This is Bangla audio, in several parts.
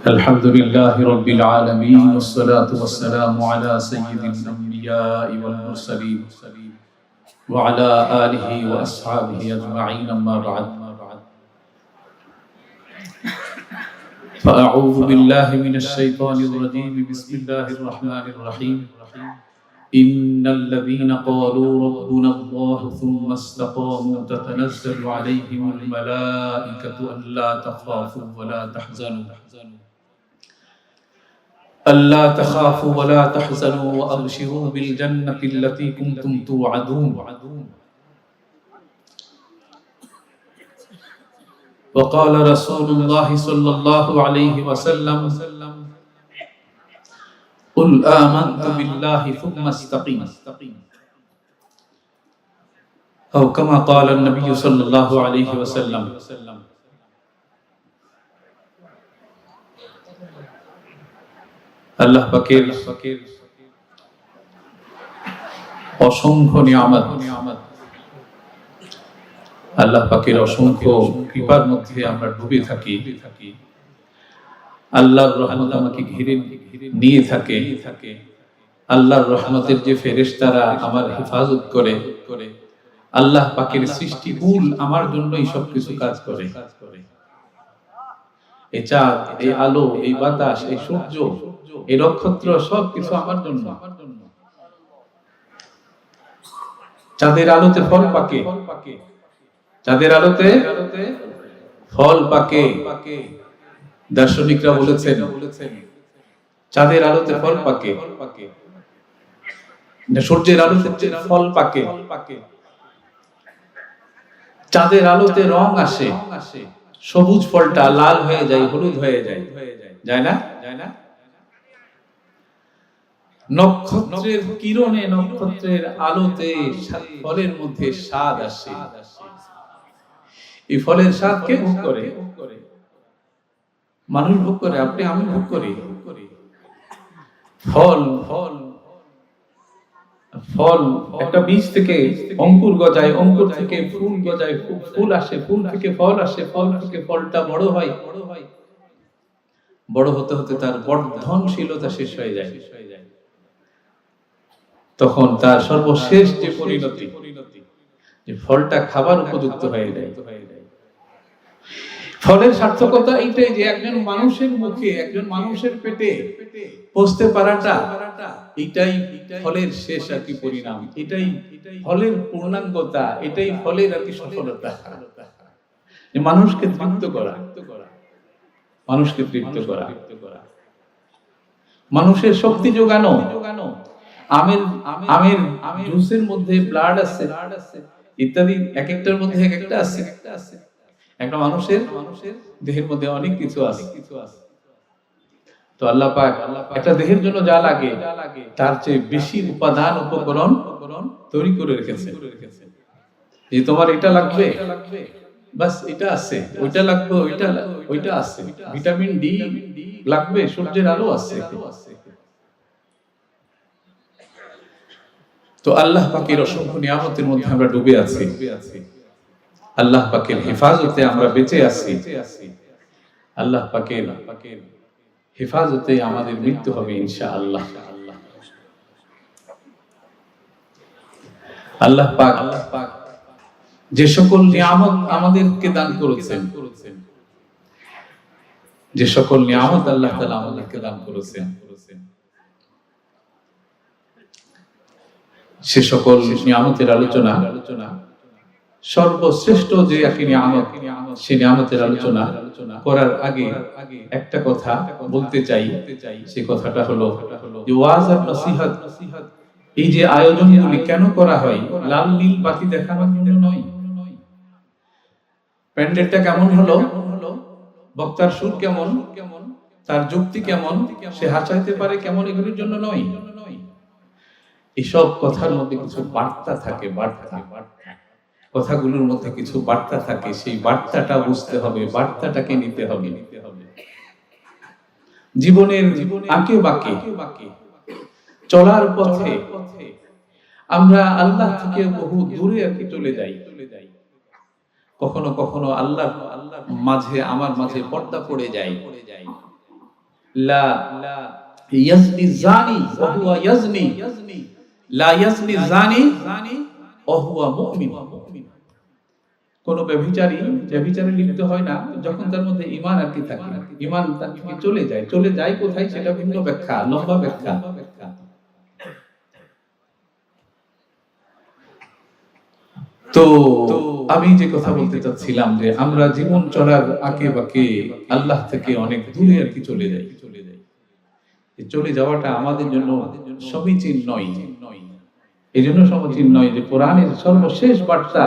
الحمد لله رب العالمين والصلاة والسلام على سيد الأنبياء والمرسلين وعلى آله وأصحابه أجمعين أما بعد فأعوذ بالله من الشيطان الرجيم بسم الله الرحمن الرحيم إن الذين قالوا ربنا الله ثم استقاموا تتنزل عليهم الملائكة ألا تخافوا ولا تحزنوا وأبشروا بالجنة التي كنتم توعدون وقال رسول الله صلى الله عليه وسلم قل آمنت بالله ثم استقيم أو كما قال النبي صلى الله عليه وسلم আল্লাহ পাকের অসংখ্য নিয়ামত, আল্লাহ পাকের অসংখ্য কৃপার মধ্যে আমরা ডুবে থাকি। আল্লাহর রহমত আমাকে ঘিরে নিয়ে থাকে। আল্লাহর রহমতের যে ফেরেশতারা আমার হেফাজত করে, আল্লাহ পাকের সৃষ্টিকুল আমার জন্যই সবকিছু কাজ করে। এই চাঁদ, এই আলো, এই বাতাস, এই সূর্য, এই নক্ষত্র সবকিছু আমার জন্য। চাঁদের আলোতে ফল পাকে, চাঁদের আলোতে ফল পাকে। দার্শনিকরা বলেছেন চাঁদের আলোতে ফল পাকে, সূর্যের আলোতে ফল পাকে। চাঁদের আলোতে রং আসে, সবুজ ফলটা লাল হয়ে যায়, হলুদ হয়ে যায়, যায় না? নক্ষত্রের কিরণে, নক্ষত্রের আলোতে ফলের মধ্যে স্বাদ আসে। এই ফলের স্বাদ কে ভোগ করে? মানুষ ভোগ করে, আপনি আমি ভোগ করি। ফল একটা বীজ থেকে অঙ্কুর গজায়, অঙ্কুর থেকে ফুল গজায়, ফুল আসে, ফুল থেকে ফল আসে, ফল থেকে ফলটা বড় হয়, বড় হতে হতে তার বর্ধনশীলতা শেষ হয়ে যায়। তখন তার সর্বশেষ যে পরিণতি, যে ফলটা খাবার উপযুক্ত হয়ে যায়। ফলের সার্থকতা এইটাই যে একজন মানুষের মুখে, একজন মানুষের পেটে পৌঁছতে পারাটা, এটাই ফলের শেষ আর কি পরিণাম, এটাই ফলের পূর্ণাঙ্গতা, এটাই ফলের আর কি সফলতা। মানুষকে তৃপ্ত করা, মানুষকে তৃপ্ত করা, মানুষের শক্তি যোগানো। আমের জুসের মধ্যে ব্লাড আছে ইত্যাদি, এক একটার মধ্যে এক একটা আছে। একটা মানুষের দেহের মধ্যে অনেক কিছু আছে। তো আল্লাহ পাক একটা দেহের জন্য যা লাগে তার চেয়ে বেশি উপাদান, উপকরণ তৈরি করে রেখেছে। যে তোমার এটা লাগবে, বাস এটা আছে, ওইটা লাগবে, ওইটা আছে। ভিটামিন ডি লাগবে, সূর্যের আলো আছে। তো আল্লাহ পাকের অসংখ্য নিয়ামতের মধ্যে আমরা ডুবে আছি। আল্লাহ পাকের হেফাজতে আমরা বেঁচে আছি। আল্লাহ পাকের হেফাজতে আমাদের মৃত্যু হবে ইনশাআল্লাহ। আল্লাহ পাক যে সকল নিয়ামত আমাদেরকে দান করেছেন, যে সকল নিয়ামত আল্লাহ তাআলা আমাদেরকে দান করেছেন, সে সকল নিয়ামতের আলোচনা, সর্বশ্রেষ্ঠ যে একটি নিয়ামত, সেই নিয়ামতের আলোচনা করার আগে একটা কথা বলতে চাই। সেই কথাটা হলো যে ওয়াজ আর নসিহত, এই যে আয়োজনগুলি কেন করা হয়, লাল নীল বাতি দেখানোর জন্য নয়। প্যান্ডেলটা কেমন হলো, বক্তার সুর কেমন, তার যুক্তি কেমন, সে হাসাইতে পারে কেমন, এগুলোর জন্য নয়। এসব কথার মধ্যে কিছু বার্তা থাকে, কথাগুলোর মধ্যে কিছু বার্তা থাকে। সেই বার্তাটা বুঝতে হবে, বার্তাটাকে নিতে হবে। জীবনের আঁকে বাঁকে চলার পথে আমরা আল্লাহ থেকে বহু দূরে আর কি চলে যাই। কখনো কখনো আল্লাহ মাঝে, আমার মাঝে পর্দা পড়ে যায়। লা ইয়াজনি জানি ওয়া হুয়া ইয়াজনি, লা ইয়াজনি জানি ওয়া হুয়া মুমিন। কোন ব্যভিচারে লিপ্ত হয় না যখন তার মধ্যে ঈমান আর কি থাকে। ঈমান তার থেকে চলে যায় কোথায় সেটা ভিন্ন ব্যাখ্যা, লম্বা ব্যাখ্যা। তো আমি যে কথা বলতে চাচ্ছিলাম যে আমরা জীবন চলার আঁকে বাঁকে আল্লাহ থেকে অনেক দূরে আর কি চলে যাই। চলে যাওয়াটা আমাদের জন্য সমীচীন নয়। এই জন্য সমীচীন নয় যে কোরআনের সর্বশেষ বার্তা,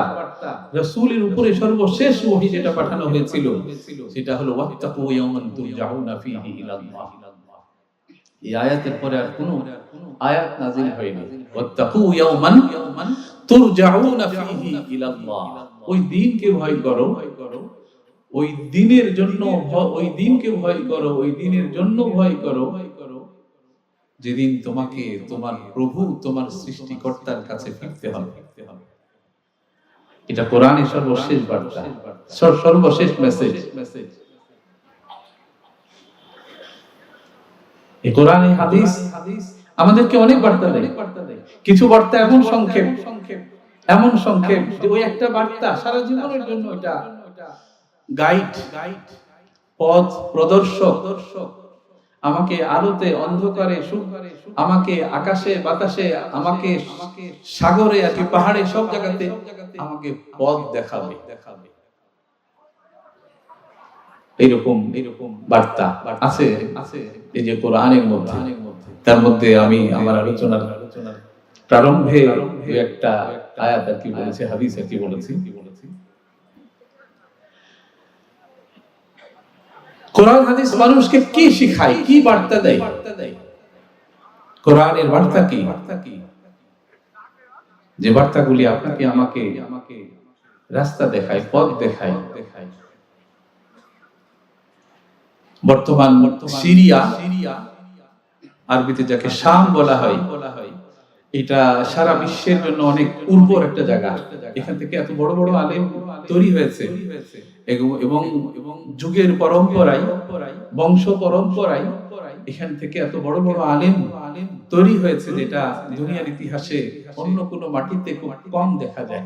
রাসূলের উপরে সর্বশেষ ওহী যেটা পাঠানো হয়েছিল সেটা হলো ওয়াত্তাকু ইয়াওমান তুরজাউনা ফীহি ইলাল্লাহ। এই আয়াতের পরে আর কোনো আয়াত নাযিল হয়নি। ওয়াত্তাকু ইয়াওমান তুরজাউনা ফীহি ইলাল্লাহ। ওই দিনকে ভয় করো, ওই দিনের জন্য ওই দিনকে ভয় করো, ওই দিনের জন্য ভয় করো যেদিন তোমাকে তোমার প্রভু তোমার সৃষ্টিকর্তার কাছে ফিরতে হবে। এটা কোরআনের সর্বশেষ বার্তা, সর্বশেষ মেসেজ। এই কোরআনে হাদিস আমাদেরকে অনেক বার্তা দেয়। কিছু বার্তা এমন সংক্ষেপ যে ওই একটা বার্তা সারা জীবনের জন্য এটা গাইড, পথ প্রদর্শক, আমাকে আলোতে অন্ধকারে আমাকে আকাশে বাতাসে আমাকে সাগরে আর কি পাহাড়ে সব জায়গাতে আমাকে পথ দেখাবে। এইরকম বার্তা আছে এই যে কোরআনের মধ্যে। তার মধ্যে আমি আমার আলোচনার প্রারম্ভে একটা আয়াত আর কি বলেছি, হাদিস আর কি বলেছি। কোরআন হাদিস মানুষকে কি শিখায়, কি বার্তা দেয়? কোরআনের বার্তা কি? যে বার্তাগুলি আপনাকে আমাকে রাস্তা দেখায়, পথ দেখায়। বর্তমান সিরিয়া, আরবিতে যাকে শাম বলা হয়, এটা সারা বিশ্বের জন্য অনেক উর্বর একটা জায়গা। এখান থেকে এত বড় বড় আলেম তৈরি হয়েছে এবং যুগের পরম্পরায়, বংশ পরম্পরায় এখান থেকে এত বড় বড় আলেম তৈরি হয়েছে যেটা দুনিয়ার ইতিহাসে অন্য কোনো মাটিতে খুব কম দেখা যায়।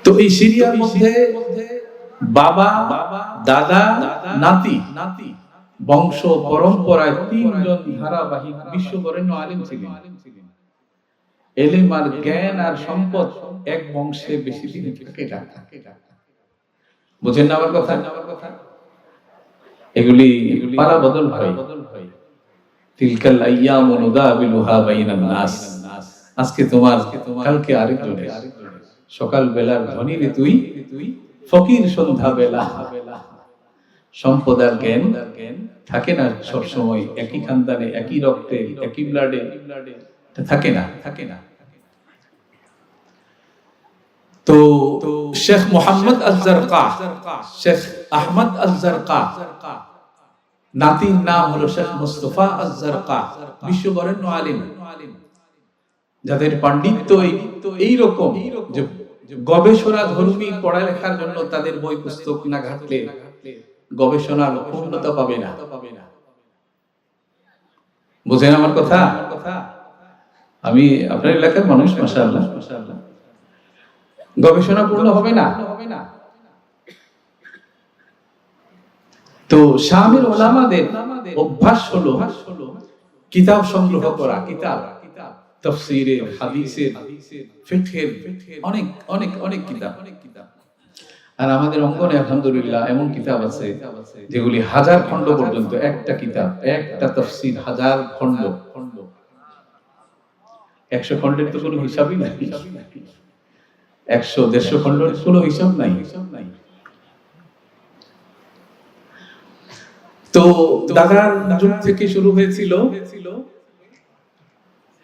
তো এই সিরিয়ার মধ্যে বাবা, দাদা, নাতি বংশ পরম্পরায় তিনজন ধারাবাহিক বিশ্ববরেণ্য আলেম ছিলেন। এলেম আর জ্ঞান আর সম্পদ এক বংশে বেশি দিন থাকে না। বুঝেন না আমার কথা? এগুলি পালা বদল হয়। তিলকাল আইয়ামু নুদাবিলুহা বাইনান নাস। আজকে তোমার, কালকে আরেকজনের। সকাল বেলার ধনী রে তুই, ফকির সন্ধ্যা বেলা। সম্পদ আর জ্ঞান থাকে না সব সময় একই খানদানে, একই রক্তে, একই ব্লাডে থাকে না। তো শেখ মোহাম্মদ আল-জারকা, শেখ আহমদ আল-জারকা, নাতির নাম হলো শেখ মুস্তাফা আল-জারকা, বিশ্ববরেণ্য আলেম, যাদের পাণ্ডিত্য এইরকম যে গবেষণা ধর্মী পড়ালেখার জন্য তাদের বই পুস্তক না ঘাটলে গবেষণার পূর্ণতা পাবে না। বুঝেন আমার কথা? আমি আপনার এলাকার মানুষ, মাশাআল্লাহ, গবেষণা পূর্ণ হবে না। তো শামের উলামাদের অভ্যাস হলো কিতাব সংগ্রহ করা, কিতাব, তাফসীরের, হাদিসের, ফিকহের, অনেক কিতাব। আর আমাদের অঙ্গনে আলহামদুলিল্লাহ এমন কিতাব আছে যেগুলি 1000 খণ্ড পর্যন্ত। একটা কিতাব, একটা তাফসীর 1000 খণ্ড। 100 খণ্ডের তো কোনো হিসাবই নাই। 100-150 খণ্ডের কোনো হিসাব নাই। তো দাদার যুগ থেকে শুরু হয়েছিল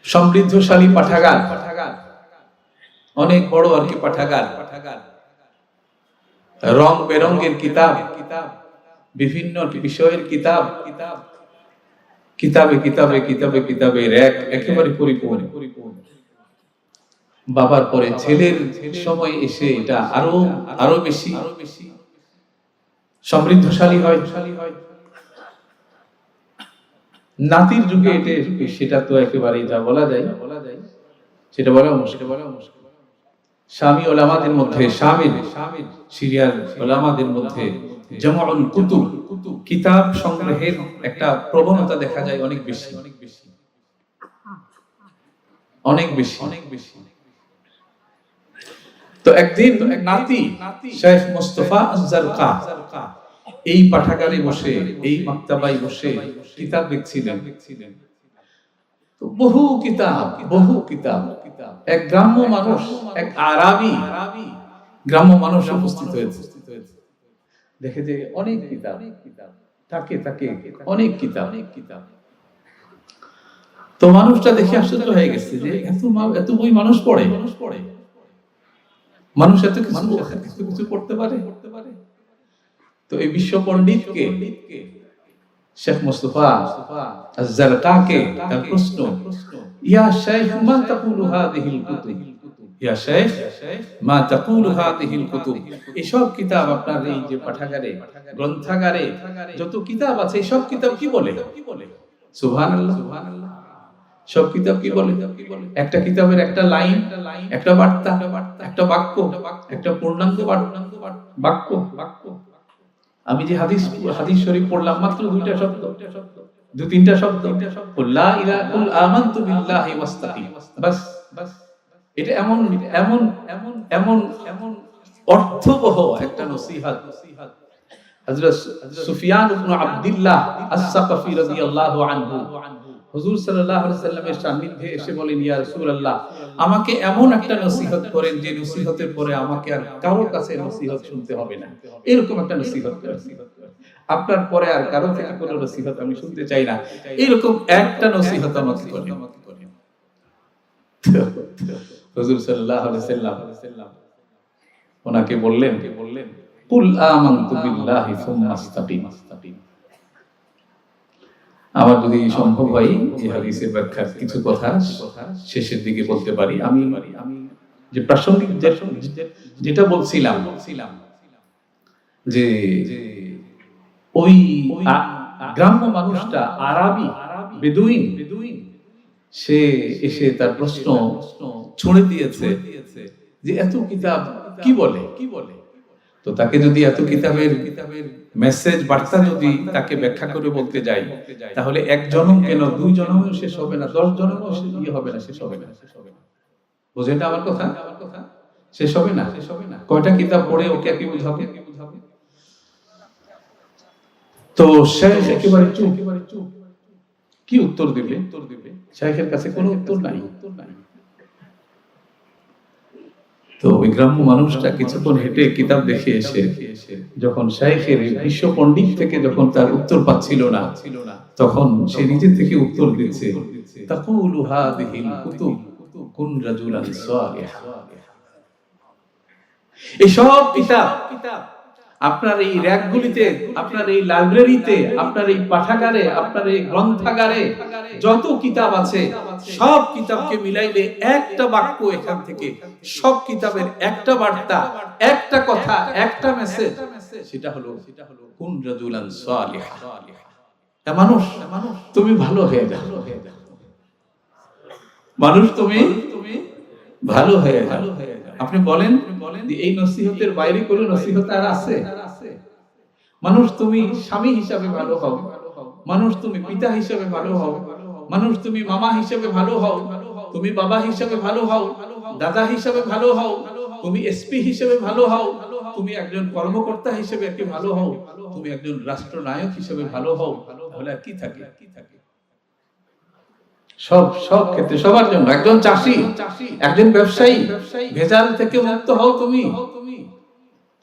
সমৃদ্ধশালী পাঠাগার, অনেক বড় আর কি পাঠাগার, রং বেরঙের কিতাব, বিভিন্ন বিষয়ের কিতাব, কিতাবে র্যাক একেবারে পরিপূর্ণ। বাবার পরে ছেলের সময় এসে এটা আরো আরো বেশি সমৃদ্ধশালী হয়। নাতির যুগে এটা সেটা তো একেবারেই যা বলা যায় সেটা বলা মুশকিল। শামী উলামাদের মধ্যে শামিল সিরিয়ার উলামাদের মধ্যে জামাউল কুতুব কিতাব সংগ্রহের একটা প্রবণতা দেখা যায় অনেক বেশি। তো একদিন নাতি শেখ মুস্তাফা আয-যারকা এই পাঠাগারে বসে, এই মাকতাবায় বসে কিতাব লিখছিলেন। তো বহু কিতাব এক গ্রাম্য মানুষ, এক আরাবি গ্রাম্য মানুষ উপস্থিত হয়েছে। দেখে যে অনেক কিতাব, তাকে অনেক কিতাব। তো মানুষটা দেখে আশ্চর্য হয়ে গেছে যে এত বই মানুষ পড়ে, মানুষ এত কিছু পড়তে পারে। তো এই বিশ্ব পণ্ডিতকে শেখ মুস্তাফা আয-যারকাকে তার প্রশ্ন, ইয়া শাইখ মা তাকুলু হাযিহিল কুতুব, ইয়া শাইখ মা তাকুলু হাযিহিল কুতুব, এসব কিতাব আপনার এই যে পাঠাগারে গ্রন্থাগারে যত কিতাব আছে এই সব কিতাব কি বলে? সুবহানাল্লাহ। সব কিতাব কি বলে? একটা কিতাবের একটা লাইন, একটা বার্তা, একটা বাক্য, একটা পূর্ণাঙ্গ বাক্য। আমি যে হাদিস শরীফ পড়লাম মাত্র দুইটা শব্দ, দু তিনটা শব্দ, লা ইলাহা কুল আমানতু বিল্লাহি ওয়াস্তাকিম, বাস। এটা এমন অর্থবহ একটা নসিহত। হযরত সুফিয়ান ইবনে আব্দুল্লাহ আস-সাকাফি রাদিয়াল্লাহু আনহু হুজুর সাল্লাল্লাহু আলাইহি সাল্লামের সান্নিধ্যে এসে বলেন, ইয়া রাসূলুল্লাহ, আমাকে এমন একটা নসিহত করেন যে নসিহতের পরে আমাকে আর কারো কাছে নসিহত শুনতে হবে না, এরকম একটা নসিহত করেন। আপনার পরে আর কারো থেকে কোনো নসিহত আমি শুনতে চাই না, এরকম একটা নসিহত আমাকে করেন। হুজুর সাল্লাল্লাহু আলাইহি সাল্লাম ওনাকে বললেন, কুল আমানতু বিল্লাহি সুম্মা ইসতাকিম। আমার যদি সম্ভব হয় এই হাদিসের ব্যাখ্যার কিছু কথা শেষের দিকে বলতে পারি। আমি যে প্রাসঙ্গিক যেটা বলছিলাম যে ওই গ্রাম্য মানুষটা আরাবি বেদুইন, সে এসে তার প্রশ্ন ছুঁড়ে দিয়েছে যে এত কিতাব কি বলে। তো তাকে যদি এত কিতাবের মেসেজ বার্তা যদি তাকে ব্যাখ্যা করে বলতে যাই, তাহলে এক জনম কেন 2 জনমও শেষ হবে না, 10 জনমও শেষ হবে না। বুঝেন না আমার কথা? শেষ হবে না। কয়টা কিতাব পড়ে ওকে কি বুঝাবে? তো শেখ একেবারে চুপ। কি উত্তর দিবে? শেখের কাছে কোনো উত্তর নাই। তো ওই গ্রাম্য মানুষটা কিছুক্ষণ হেঁটে কিতাব দেখে এসে যখন শাইখের বিশ্ব পণ্ডিত থেকে যখন তার উত্তর পাচ্ছিল না, তখন সে নিজে থেকে উত্তর দিচ্ছে, তাকুলু হাযিহিল কুতুব কুন রাজুলান সালিহা। এই সব কিতাব আপনার এই র‍্যাকগুলিতে, আপনার এই লাইব্রেরিতে, আপনার এই পাঠাগারে, আপনার এই গ্রন্থাগারে যত কিতাব আছে, সব কিতাবকে মিলাইলে একটা বাক্য এখান থেকে, সব কিতাবের একটা বার্তা, একটা কথা, একটা মেসেজ, সেটা হলো কুন রাজুলান সালিহা। মানুষ তুমি ভালো হয়ে যাও, মানুষ তুমি ভালো হয়ে যাও। আপনি বলেন এই নসিহতের বাইরে কোনো নসিহত আর আছে? মানুষ তুমি স্বামী হিসাবে ভালো হও, মানুষ তুমি পিতা হিসাবে ভালো হও, মানুষ তুমি মামা হিসাবে ভালো হও, তুমি বাবা হিসাবে ভালো হও, দাদা হিসাবে ভালো হও, তুমি এসপি হিসাবে ভালো হও, তুমি একজন কর্মকর্তা হিসাবে একটি ভালো হও, তুমি একজন রাষ্ট্রনায়ক হিসাবে ভালো হও, তাহলে আর কি থাকে? সব ক্ষেত্রে সবার জন্য, একজন চাষী, একজন ব্যবসায়ী, ভেজাল থেকে মুক্ত হও।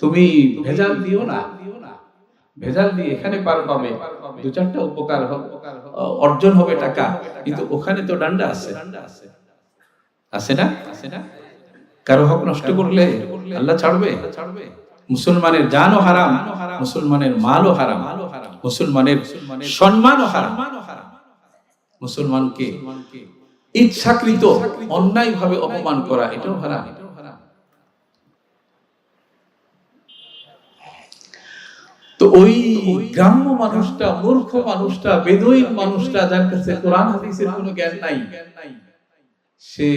তুমি ভেজাল দিও না, ভেজাল দিয়ে এখানে পার পাবে, 2-4টা উপকার অর্জন হবে টাকা, কিন্তু ওখানে তো ডান্ডা আছে না? কারো হক নষ্ট করলে আল্লাহ ছাড়বে? মুসলমানের জানও হারাম, মুসলমানের মালও হারাম, মুসলমানের সম্মানও হারাম। মুসলমানকে ইচ্ছাকৃত অন্যায়ভাবে অপমান করা, এটাও হারাম। তো ওই গ্রাম্য মানুষটা, মূর্খ মানুষটা, বেদুইন মানুষটা, যার কাছে কোরআন হাদিসের কোনো জ্ঞান নাই, সে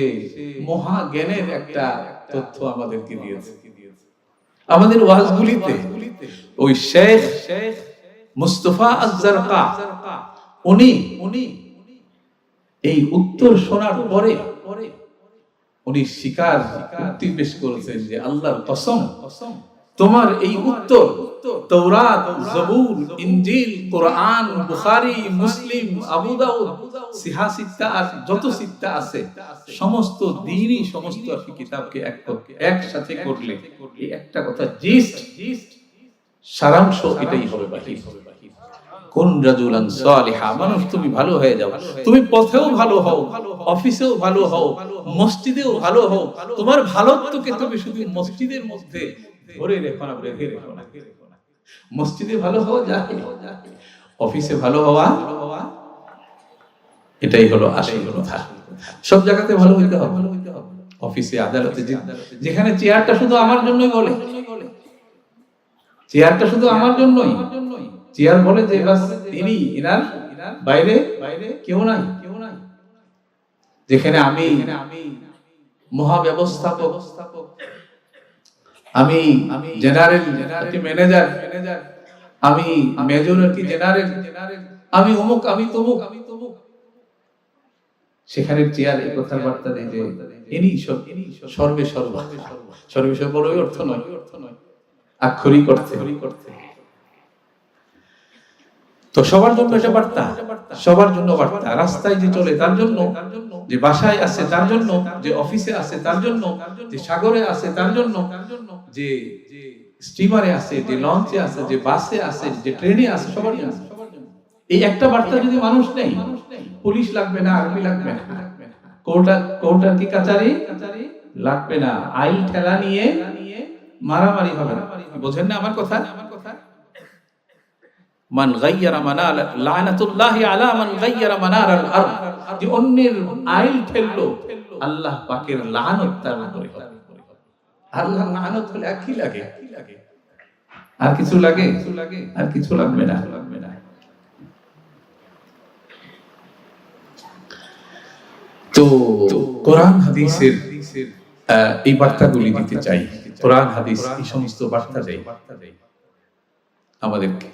মহা জ্ঞানের একটা তথ্য আমাদেরকে দিয়েছে। আমাদের ওয়াজগুলিতে ওই শেখ মুস্তাফা আজ-জারকা উনি এই উত্তর শোনার পরে উনি স্বীকার উক্তি পেশ করেছেন যে আল্লাহর কসম, তোমার এই উত্তর তাওরাত, জবুর, ইনজিল, কোরআন, বুখারী, মুসলিম, আবু দাউদ, সিহা সিত্তা আর যত সিত্তা আছে সমস্ত দ্বীনি সমস্ত কিতাবকে একসাথে করলে এই একটা কথা জিস্ট সারাংশ এটাই হবে বাহির। কোন রাজুলান সালিহা, মানুষ তুমি ভালো হয়ে যাও, তুমি পথেও ভালো হও, অফিসেও ভালো হও, মসজিদেও ভালো হও, তোমার ভালোত্বকে তুমি শুধু মসজিদের মধ্যে ধরে রেখো না, বেঁধে রেখো না। মসজিদে ভালো হওয়া যায়, অফিসে ভালো হওয়া, এটাই হলো আসল কথা। সব জায়গাতে ভালো হইতে হবে, অফিসে, আদালতে, যেখানে চেয়ারটা শুধু আমার জন্যই বলে, চেয়ারটা শুধু আমার জন্যই, চেয়ার বলে যে বাস তিনি, এনার বাইরে কেউ নাই। যেখানে আমি মহাব্যবস্থাপক, আমি জেনারেল ম্যানেজার, আমি মেজর কি জেনারেল, আমি অমুক, আমি তমুক, সেখানে চেয়ার এই কথার বার্তা দেয় যে ইনি সর্বে সর্বা। সর্বে সর্বর ওই অর্থ নয়, আক্ষরিক অর্থে। তো সবার জন্য এটা বার্তা, সবার জন্য বার্তা। রাস্তায় যে চলে তার জন্য, যে বাসায় আছে তার জন্য, যে অফিসে আছে তার জন্য, যে সাগরে আছে তার জন্য, যে স্টিমারে আছে, যে লঞ্চে আছে, যে বাসে আছে, যে ট্রেনে আছে, সবার জন্য। এই একটা বার্তা যদি মানুষ নেই, পুলিশ লাগবে না, আর্মি লাগবে না, কোর্টার কি কাচারি লাগবে না, আইল ঠেলা নিয়ে মারামারি হবে না। বোঝেন না আমার কথা? মান গায়্যারা মানাল লানাতুল্লাহি আলা মান গায়্যারা মানারাল আরদ, যে অন্যের আইল ঠেললো আল্লাহ পাকের লানত তার উপরে হবে। আল্লাহর লানত হলে আর কি লাগে? আর কিছু লাগে? আর কিছু লাগবে না। তো কোরআন হাদিসের এই বার্তাগুলি দিতে চাই। কোরআন হাদিস এই সমস্ত বার্তা দেয় আমাদেরকে।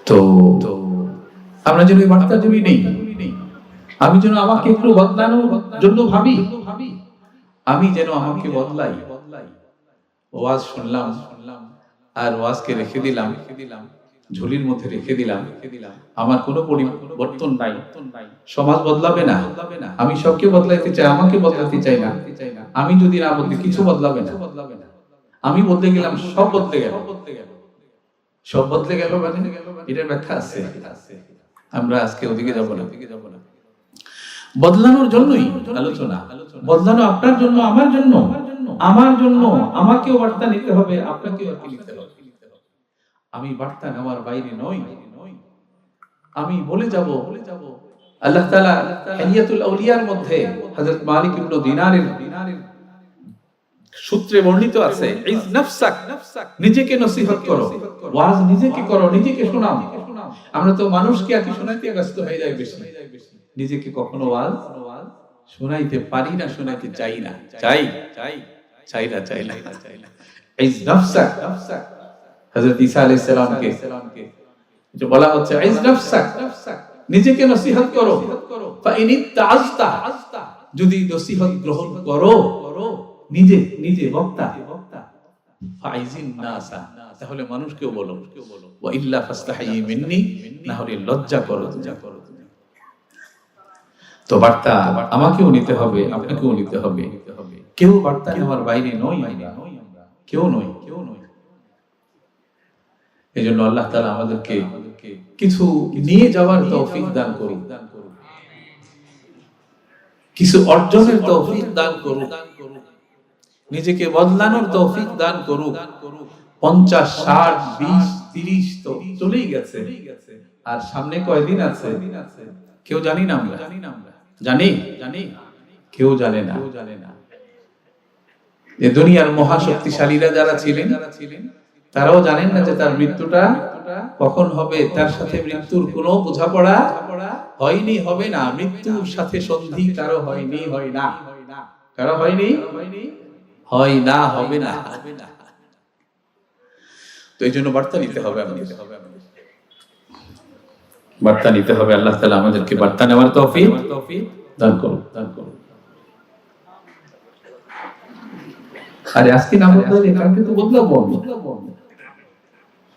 তো আমরা যেন এই বার্তা যদি নেই, আমি যেন আমাকে একটু বদলানোর জন্য ভাবি, আমি যেন আমাকে বদলাই। ওয়াজ শুনলাম আর ওয়াজকে রেখে দিলাম, ঝুলির মধ্যে রেখে দিলাম, আমার কোনো পরিবর্তন নাই, সমাজ বদলাবে না। আমি সবকে বদলাইতে চাই, আমাকে বদলাতে চাই না। আমি যদি না বদলি কিছু বদলাবে না। আমি বদলে গেলাম, সব বদলে গেল। সব বদলে গেল মানে এটার ব্যাখ্যা আছে, আমরা আজকে ওদিকে যাব না। বদলানোর জন্যই আলোচনা। বদলানো আপনার জন্য, আমার জন্য, আমাকেও বার্তা নিতে হবে, আপনাকেও নিতে হবে। আমি বার্তা নেওয়ার বাইরে নই। আমি বলে যাব, আল্লাহ তাআলা হিলিয়াতুল আউলিয়ার মধ্যে হযরত মালিক ইবনে দিনারের সূত্রে বর্ণিত আছে, ইজ নাফসাক, নিজেকে নসিহত করো, ওয়াজ নিজেকে করো, নিজেকে শোনাও। আমরা তো মানুষকে আর কি শোনাইতে ব্যস্ত হয়ে যাই বেশি, নিজেকে কখনো ওয়াজ শোনাইতে পারি না, শোনাইতে চাই না। ইজ নাফসাক, হযরত ঈসা আলাইহিস সালামকে যে বলা হচ্ছে ইজ নাফসাক, নিজেকে নসিহত করো, ফা ইন তাআজতা, যদি নসিহত গ্রহণ করো, নিজে বক্তা, ফাইজিন নাসা, তাহলে মানুষকেও বলো, ওয়া ইল্লা ফাস্তাহি মিন্নি, না হলে লজ্জা করো। তো বার্তা আমাকেও নিতে হবে, আপনাকেও নিতে হবে। কেউ বার্তা নেওয়ার বাইরে নই, কেউ নই। এজন্য আল্লাহ তাআলা আমাদেরকে কিছু নিয়ে যাওয়ার তৌফিক দান করুন, কিছু অর্জনের তৌফিক দান করুন, নিজেকে বদলানোর তৌফিক দান করুন। 50, 60, 20, 30 তো চলেই গেছে, আর সামনে কয়দিন আছে কেউ জানি না আমরা, জানি কেউ জানে না। এই দুনিয়ার মহাশক্তিশালীরা যারা ছিলেন তারাও জানেন না যে তার মৃত্যুটা কখন হবে। তার সাথে মৃত্যুর কোনো বোঝাপড়া হয়নি, হবে না। মৃত্যুর সাথে সন্ধি কারো হয়নি, হয় না, কারো হয়নি, হয় না, হবে না। তো এই জন্য বার্তা নিতে হবে, বার্তা নিতে হবে। আল্লাহ তাআলা আমাদেরকে বার্তা নেওয়ার তৌফিক দান করুন। আরে আজকে না বদলালে কালকে তো বদলাবো,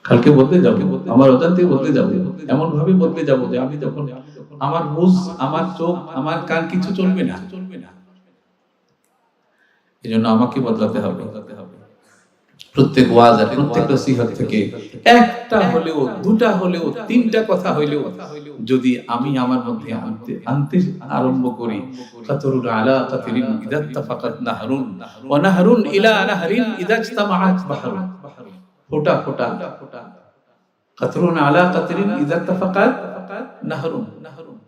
কালকে বদলে যাবো, আমার অজান্তে বদলে যাবো, এমন ভাবে বদলে যাবো যে আমি তখন আমার বুঝ, আমার চোখ, আমার কান কিছু চলবে না। এই জন্য আমাকে বদলাতে হবে। প্রত্যেক ওয়াজ আর প্রত্যেক নসিহত থেকে একটা হলেও, দুটা হলেও, তিনটা কথা হইলেও যদি আমি আমার মধ্যে আনতে আরম্ভ করি, কাতরুন আলা কাতরিন ইদা তাফাকাত নাহরুন ওয়া নাহরুন ইলা নাহরিন ইদা ইজতামাআত বাহরুন, ফোঁটা ফোঁটা কাতরুন আলা কাতরিন ইদা তাফাকাত নাহরুন,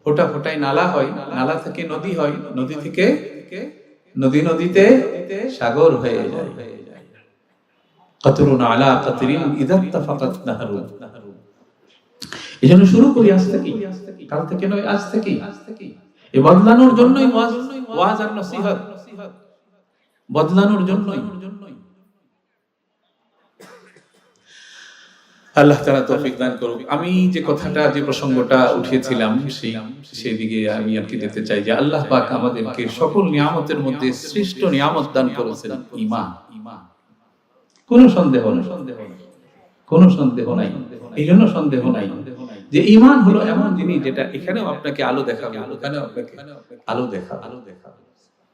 ফোঁটা ফোঁটায় নালা হয়, নালা থেকে নদী হয়, নদী থেকে নদী, নদীতে সাগর হয়ে যায়। কাতরুন আলা কাতরিন ইদা তাফাকাত নাহরুন। এজন্য শুরু করি আজ থেকে, কাল থেকে নয়, আজ থেকে। এই বদলানোর জন্যই ওয়াজ আর নসিহত, বদলানোর জন্যই। আল্লাহ তাআলা তৌফিক দান করুক। আমি যে কথাটা, যে প্রসঙ্গটা উঠিয়েছিলাম সেই দিকে আমি আর কি যেতে চাই যে আল্লাহ পাক আমাদেরকে সকল নিয়ামতের মধ্যে শ্রেষ্ঠ নিয়ামত দান করেছেন ঈমান। কোনো সন্দেহ নেই, কোনো সন্দেহ নাই। এই জন্য সন্দেহ নাই যে ঈমান হলো এমন জিনিস যেটা এখানেও আপনাকে আলো দেখাবে, ওখানেও আপনাকে আলো দেখাবে।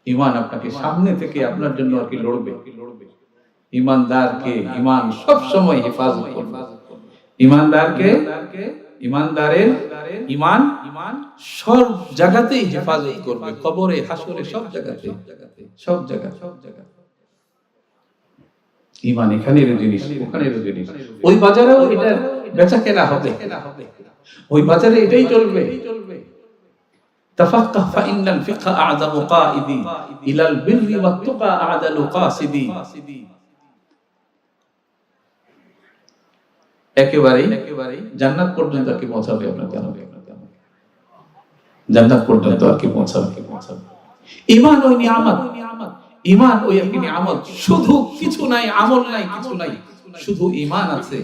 ঈমান আপনাকে সামনে থেকে আপনার জন্য আর কি লড়বে। ঈমানদারকে ঈমান সব সময় হেফাজত করবে। ঈমানদারকে, ঈমানদারের ঈমান সব জায়গাতেই হেফাজত করবে, কবরে, হাসরে, সব জায়গাতে, সব জায়গা। ঈমান এখানেরও জিনিস, ওখানেরও জিনিস। ওই বাজারেও এটা বেচা কেনা হবে, ওই বাজারে এটাই চলবে। তাফাক্কাহ ফাইন্নাল ফিকহা আ'যামু কাইদি ইলাল বিররি ওয়াত তুকা আ'দালু কাসিদি। একেবারেই জান্নাত পর্যন্ত আর কি পৌঁছাবে আপনার, কেন জান্নাত পর্যন্ত আর কি পৌঁছাবে। ঈমান ওই নিয়ামত, ঈমান ওই একটি নিয়ামত। শুধু কিছু নাই, আমল নাই, কিছু নাই, শুধু ঈমান আছে।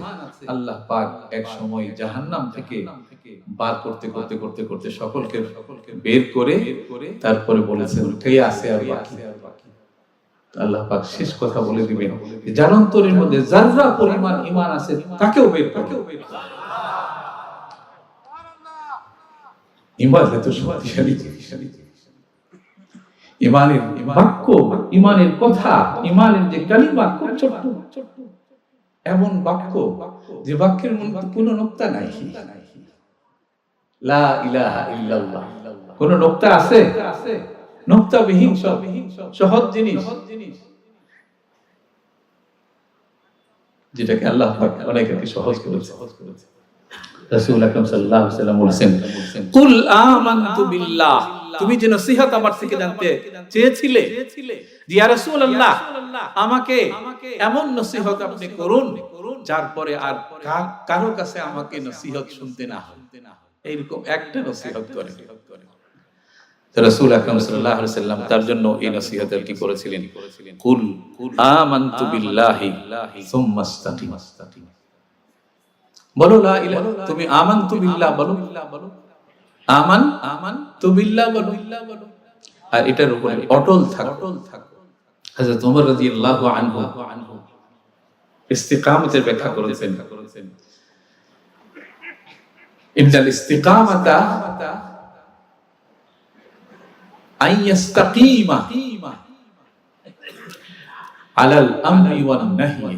আল্লাহ পাক এক সময় জাহান্নাম থেকে বার করতে করতে করতে করতে সকলকে বের করে তারপরে বলেছেন কে আছে আর বাকি। আল্লাহ পাক শেষ কথা বলে দিবেন, যার অন্তরের মধ্যে যাররা পরিমাণ ঈমান আছে তাকেও বের করে। ঈমান এত শক্তিশালী, ঈমানের বাক্য, ঈমানের কথা, ঈমানের যে কালিমা খুব ছোট্ট, এমন বাক্য যে বাক্যের মধ্যে কোনো নোক্তা নাই। লা ইলাহা ইল্লাল্লাহ, কোন নোক্তা আছে? নোক্তাবিহীন, সব সহজ জিনিস, যেটাকে আল্লাহ পাক অনেককে সহজ করেছে। রাসূল আকরাম সাল্লাল্লাহু আলাইহি ওয়াসাল্লাম বলেছেন, কুল আমানতু বিল্লাহ। তুমি যে নসিহত আমার থেকে জানতে চেয়েছিলে যে ইয়া রাসূলুল্লাহ, আমাকে এমন নসিহত আপনি করুন যার পরে আর কারো কাছে আমাকে নসিহত শুনতে না হয়, এইরকম একটা নসিহত করে। রাসূল আকরাম সাল্লাল্লাহু আলাইহি ওয়াসাল্লাম তার জন্য এই নসিহত কি করেছিলেন, কুল আমানতু বিল্লাহি সুম্মা ইসতাকিম। বলো লা ইলাহা, তুমি আমানতু বিল্লাহ বলো, আমানতু বিল্লাহ বলো, আর এটার উপরে অটল থাকো। হযরত ওমর রাদিয়াল্লাহু আনহু ইস্তিকামতের ব্যাখ্যা করেছেন, ইন্নাল ইস্তিকামাতা আইয়াস্তাকিমা আলাল আমরি ওয়ান নাহyi।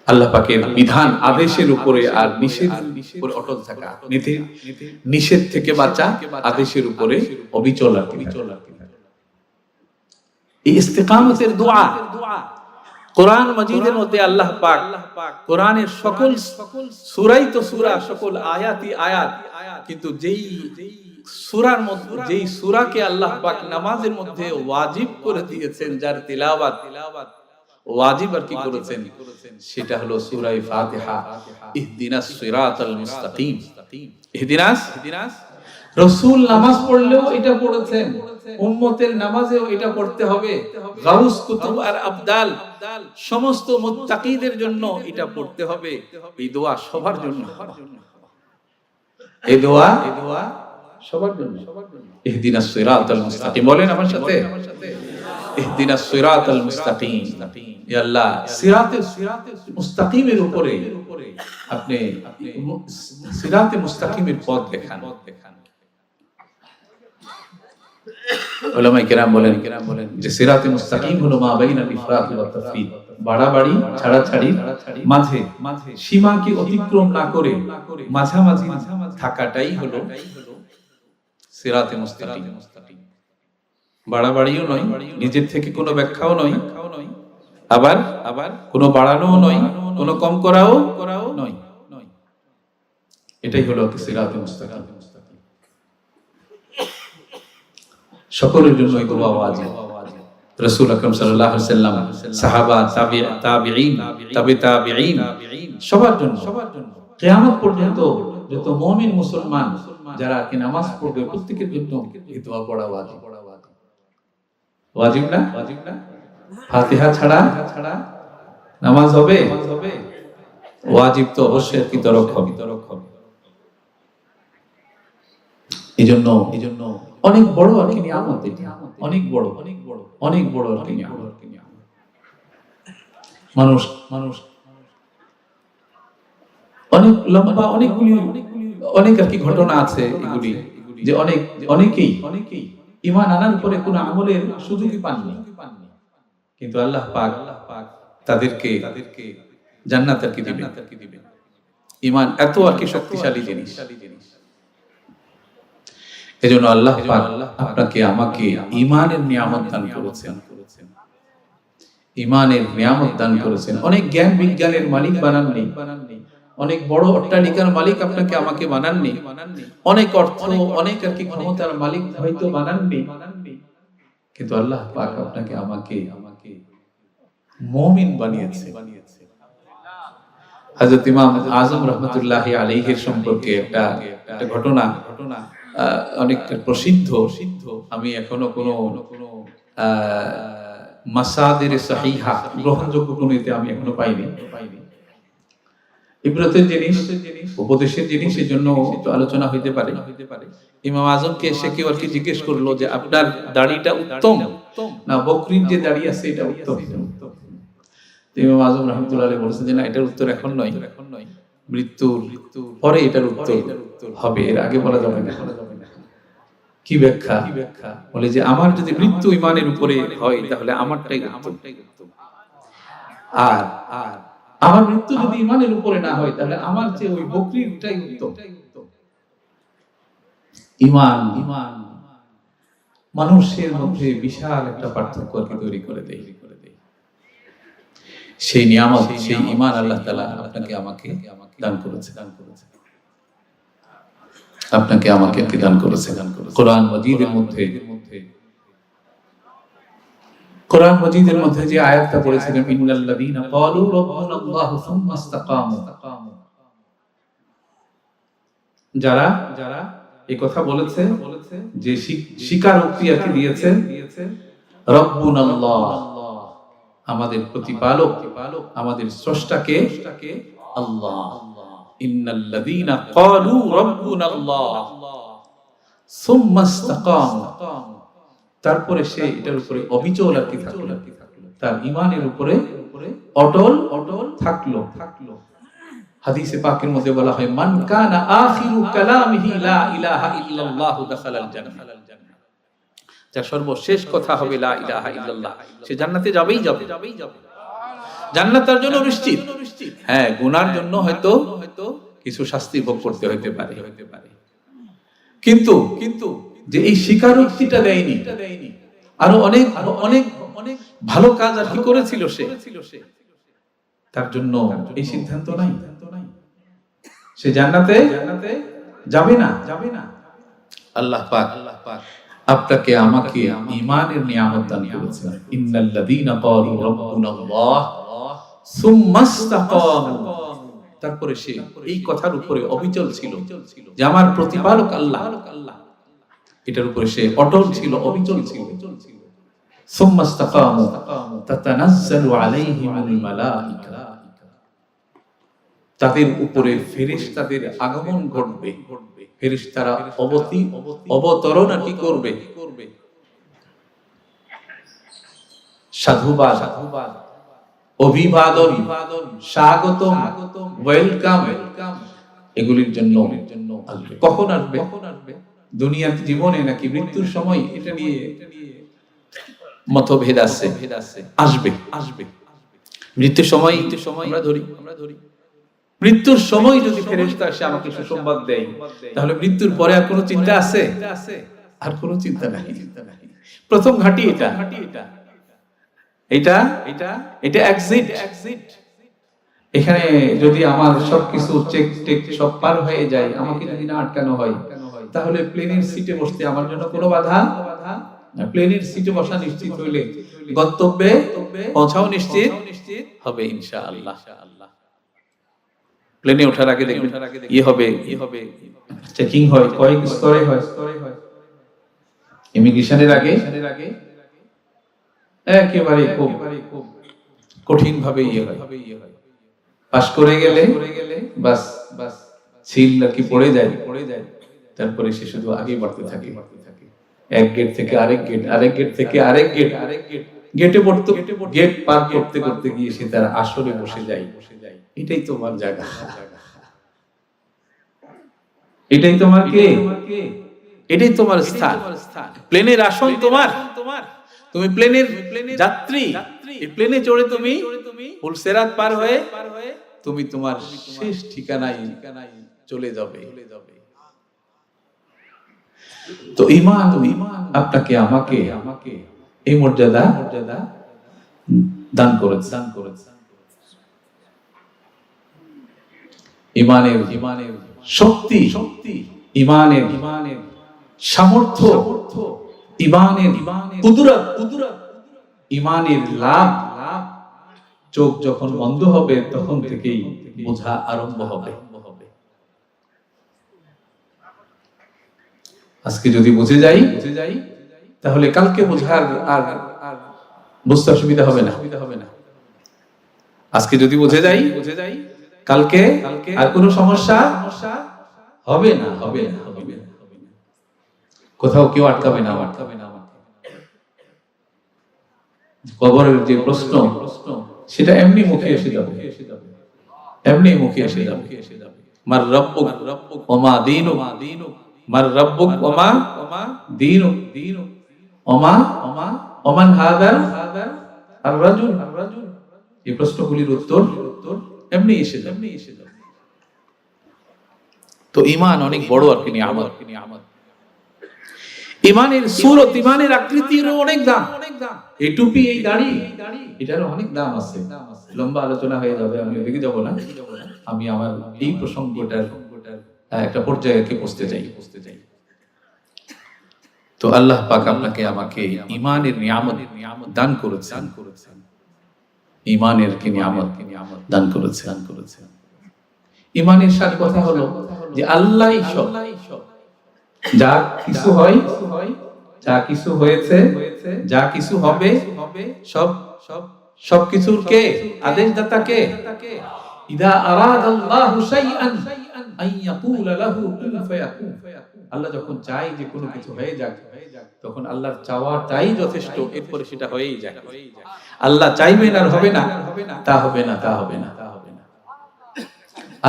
আল্লাহ পাকের বিধান, আদেশের উপরে আর নিষেধের উপরে অটল থাকা, নিষেধ থেকে বাঁচা, আদেশের উপরে অবিচল থাকা। এই ইস্তিকামতের দোয়া কোরআন মাজিদের মধ্যে আল্লাহ পাক কোরআনের সকল সূরাই তো সূরা, সকল আয়াতই আয়াত, কিন্তু যেই সূরার মধ্যে যেই সূরাকে আল্লাহ পাক নামাজের মধ্যে ওয়াজিব করে দিয়েছেন, যার তিলাওয়াত ওয়াজিব আর কি করেছেন, সেটা হলো সূরা ফাতিহা। ইহদিনাস সিরাতাল মুস্তাকিম, ইহদিনাস। রাসূল নামাজ পড়লেও এটা পড়েছেন, উম্মতের নামাজেও এটা পড়তে হবে, গাউস কুতুব আর আবদাল সমস্ত মুত্তাকিদের জন্য এটা পড়তে হবে। এই দোয়া সবার জন্য, এই দোয়া সবার জন্য। ইহদিনাস সিরাতাল মুস্তাকিম, বলেন আমার সাথে, ইহদিনাস সিরাতাল মুস্তাকিম। ইয়া আল্লাহ, সিরাতে মুস্তাকিমের উপরে আপনি সিরাতে মুস্তাকিমের পথ দেখান। উলামায়ে কেরাম বলেন যে সিরাতে মুস্তাকিম হলো মা বাইনাল ইফরাত ওয়া তাফরিদ, বাড়াবাড়ি ছাড়াছাড়ি মাঝে সীমাকে অতিক্রম না করে মাঝামাঝি থাকাটাই হলো সিরাতে মুস্তাকিম। বাড়াবাড়িও নয়, নিজের থেকে কোনো ব্যাখ্যাও নয়, আবার কোনো বাড়ানোও নয়, কোনো কম করাও নয়, এটাই হলো সিরাতে মুস্তাকিম। সকলের জন্য এই দোয়া ওয়াজিব। রাসূল আকরাম সাল্লাল্লাহু আলাইহি ওয়াসাল্লাম, সাহাবা, তাবিঈন, তাবিঈন সবার জন্য কিয়ামত পর্যন্ত যত মুমিন মুসলমান যারা কি নামাজ পড়বে প্রত্যেকের জন্য এই দোয়া পড়া ওয়াজিব। ওয়াজিব না? ফাতিহা ছাড়া নামাজ হবে? ওয়াজিব তো অবশ্যই কি তরক হবে। এজন্য অনেক বড় আর কি নিয়ামত, এটা অনেক বড় আর কি নিয়ামত। মানুষ অনেক লম্বা অনেক আর কি ঘটনা আছে এগুলি, যে অনেকেই ঈমান আনার পরে কোনো আমলের সুযোগই পাননি, কিন্তু আল্লাহ পাক তাদেরকে জান্নাত আর কি দিবেন। ঈমান এত আর কি শক্তিশালী জিনিস। এজন্য আল্লাহ পাক আপনাকে আমাকে ঈমানের নিয়ামত দান করেছেন, ঈমানের নিয়ামত দান করেছেন। অনেক জ্ঞান বিজ্ঞানের মালিক বানাননি, অনেক বড় অট্টালিকার মালিক আপনাকে আমাকে বানাননি, অনেক অর্থ অনেক আর কি ক্ষমতার মালিক হয়তো বানাননি, কিন্তু আল্লাহ পাক আপনাকে আমাকে মুমিন বানিয়েছে। হযরত ইমাম আযম রাহমাতুল্লাহি আলাইহির সম্পর্কে একটা ঘটনা অনেক প্রসিদ্ধ। আমি এখনো কোনো মাসাদির সহিহা গ্রহণযোগ্য কোনো এতে আমি এখনো পাইনি। ইবরতের জিনিস, উপদেশের জিনিস, এই জন্য আলোচনা হইতে পারে। ইমাম আজমকে এসে কেউ আর কি জিজ্ঞেস করলো যে আপনার দাড়িটা উত্তম না বকরির যে দাড়ি আছে এটা উত্তম? ইমাম আজম রাহমাতুল্লাহি আলাইহি বলেছেন যে না, এটার উত্তর এখন নয়, মৃত্যুর পরে এটার উত্তর হবে, এর আগে বলা যাবে না। কি ব্যাখ্যা? বলে যে আমার যদি মৃত্যু ঈমানের উপরে হয় তাহলে আমারটাই উত্তম, আর আমার মৃত্যু যদি ঈমানের উপরে না হয় তাহলে আমার যে ওই বকরিরটাই উত্তম। ঈমান মানুষের মধ্যে বিশাল একটা পার্থক্য তৈরি করে দেয়। সেই নিয়ামত, সেই ঈমান আল্লাহ তাআলা আপনাকে আমাকে দান করেছে, আপনাকে আমাকে দান করেছে। কোরআন মাজিদের মধ্যে যে আয়াতটা পড়েছিলেন, ইন্নাল্লাযীনা ক্বালু রাব্বুনাল্লাহু সুম্মা ইসতাকামু, যারা এই কথা বলেছে, যে স্বীকারোক্তি আর কি দিয়েছে, রাব্বুনাল্লাহ আমাদের প্রতিপালক, আমাদের স্রষ্টাকে আল্লাহ। ইন্নাল্লাযীনা ক্বালু রাব্বুনাল্লাহ সুম্মা ইসতাকামু, তারপরে সে এটার উপরে অবিচল আর কি থাকলো, তার ঈমানের উপরে অটল থাকলো। হাদিসে পাকের মধ্যে বলা হয়, মান কানা আখিরু কালামিহি লা ইলাহা ইল্লাল্লাহু দাখালাল জান্নাহ, যার সর্বশেষ কথা হবে লা ইলাহা ইল্লাল্লাহ, সে জান্নাতে যাবেই যাবে। জান্নাত তার জন্য নিশ্চিত। হ্যাঁ, গুনার জন্য হয়তো কিছু শাস্তি ভোগ করতে হতে পারে, কিন্তু যে এই স্বীকারোক্তিটা দেয়নি, আরো ভালো কাজ আর কি করেছিল সে, তার জন্য এই সিদ্ধান্ত নাই সে জান্নাতে যাবে না। আল্লাহ পাক আপনাকে আমাকে ঈমানের নিয়ামত দান করেছেন। ইন্নাল্লাযীনা ক্বালু রাব্বুনাল্লাহ সুম্মা ইসতাকামু, তারপরে সে এই কথার উপরে অবিচল ছিল যে আমার প্রতিপালক আল্লাহ, এটার উপরে সে অটল ছিল, অবিচল ছিল। সুম্মা ইসতাকামু তাতানাজ্জালু আলাইহিমুল মালাইকা, তাদের উপরে ফেরেশতাদের আগমন ঘটবে, ফেরেশতারা অবতরণ কি করবে, সাধুবাদ, অভিবাদন, স্বাগতম, ওয়েলকাম, এগুলির জন্য আসবে। কখন আসবে? দুনিয়ার জীবনে নাকি মৃত্যুর সময়, এটা নিয়ে মতভেদ আছে। আসবে মৃত্যুর সময় আমরা ধরি, মৃত্যুর সময় যদি ফেরেশতা এসে আমাকে সুসংবাদ দেয়, তাহলে মৃত্যুর পরে আর কোনো চিন্তা আছে? আর কোনো চিন্তা নাই। প্রথম ঘাটি এটা এক্সিট। এখানে যদি আমার সবকিছু চেক সব পার হয়ে যায়, আমাকে যদি না আটকানো হয়, তাহলে প্লেনের সিটে বসতে আমার জন্য কোনো বাধা না। প্লেনের সিটে বসা নিশ্চিত হইলে গন্তব্যে পৌঁছাও নিশ্চিত হবে ইনশাআল্লাহ। প্লেনে ওঠার আগে দেখবেন হবে চেকিং হয়, কয়েক স্তরে হয়। ইমিগ্রেশনের আগে একেবারে খুব কঠিন ভাবে হয়। পাস করে গেলে বাস সিল কি পড়ে যায়, তারপরে সে শুধু আগে বাড়তে থাকে। এক গেট থেকে আরেক গেট, আরেক গেট থেকে আরেক গেট, গেটে পড়তে গেট পার করতে করতে গিয়ে সে তার আসলে বসে যায়। এটাই তোমার জায়গা, এটাই তোমার কে, এটাই তোমার স্থান। প্লেনের আসন তোমার, তুমি প্লেনের যাত্রী। এই প্লেনে চড়ে তুমি ফুলসেরাত পার হয়ে তুমি তোমার শেষ ঠিকানায় চলে যাবে। তো ঈমান আপনাকে আমাকে এই মর্যাদা দান করেছে। ঈমানের শক্তি, ঈমানের সামর্থ্য, ঈমানের কুদরত, ঈমানের লাভ। চোখ যখন বন্ধ হবে তখন থেকেই বোঝা আরম্ভ হবে। আজকে যদি বুঝে যাই, তাহলে কালকে বোঝার আর বুঝতে অসুবিধা হবে না। আজকে যদি বুঝে যাই, কালকে আর কোনো সমস্যা হবে না। কোথাও কেউ আটকাবে না। কবরের যে প্রশ্ন, সেটা এমনি মুখে এসে যাবে, মার রব্বুক ওয়া মা দীনুক, মার রব্বুক ওয়া মা দীনুক, ওমান হাদার আর রাজুল। এই প্রশ্নগুলির উত্তর এমনি এসে যাবে। তো ঈমান অনেক বড় আর কি নিয়ামত। ঈমানের সূরত, ঈমানের আকৃতিরও অনেক দাম। এই টুপি, এই দাড়ি, এটারও অনেক দাম আছে। লম্বা আলোচনা হয়ে যাবে, আমি ওদিকে যাব না। আমি আমার এই প্রসঙ্গটার একটা পর্যায়ে পৌঁছতে চাই। তো আল্লাহ পাক আপনাকে আমাকে ঈমানের নিয়ামত দান করেছেন, ঈমানের নিয়ামত দান করেছেন। ঈমানের সাথে কথা হলো যে আল্লাহই সব, যা কিছু হয়, যা কিছু হয়েছে, যা কিছু হবে, সব কিছুর কে আদেশদাতা কে? ইদা আরাদাল্লাহু শাইআন আন ইয়াকুলা লাহু কুন ফায়াকুন। আল্লাহ যখন চাই যে কোনো কিছু হয়ে যাক, তখন আল্লাহর চাওয়াটাই যথেষ্ট, এরপরে সেটা হয়েই যায়। আল্লাহ চাইবেন আর হবে না, তা হবে না।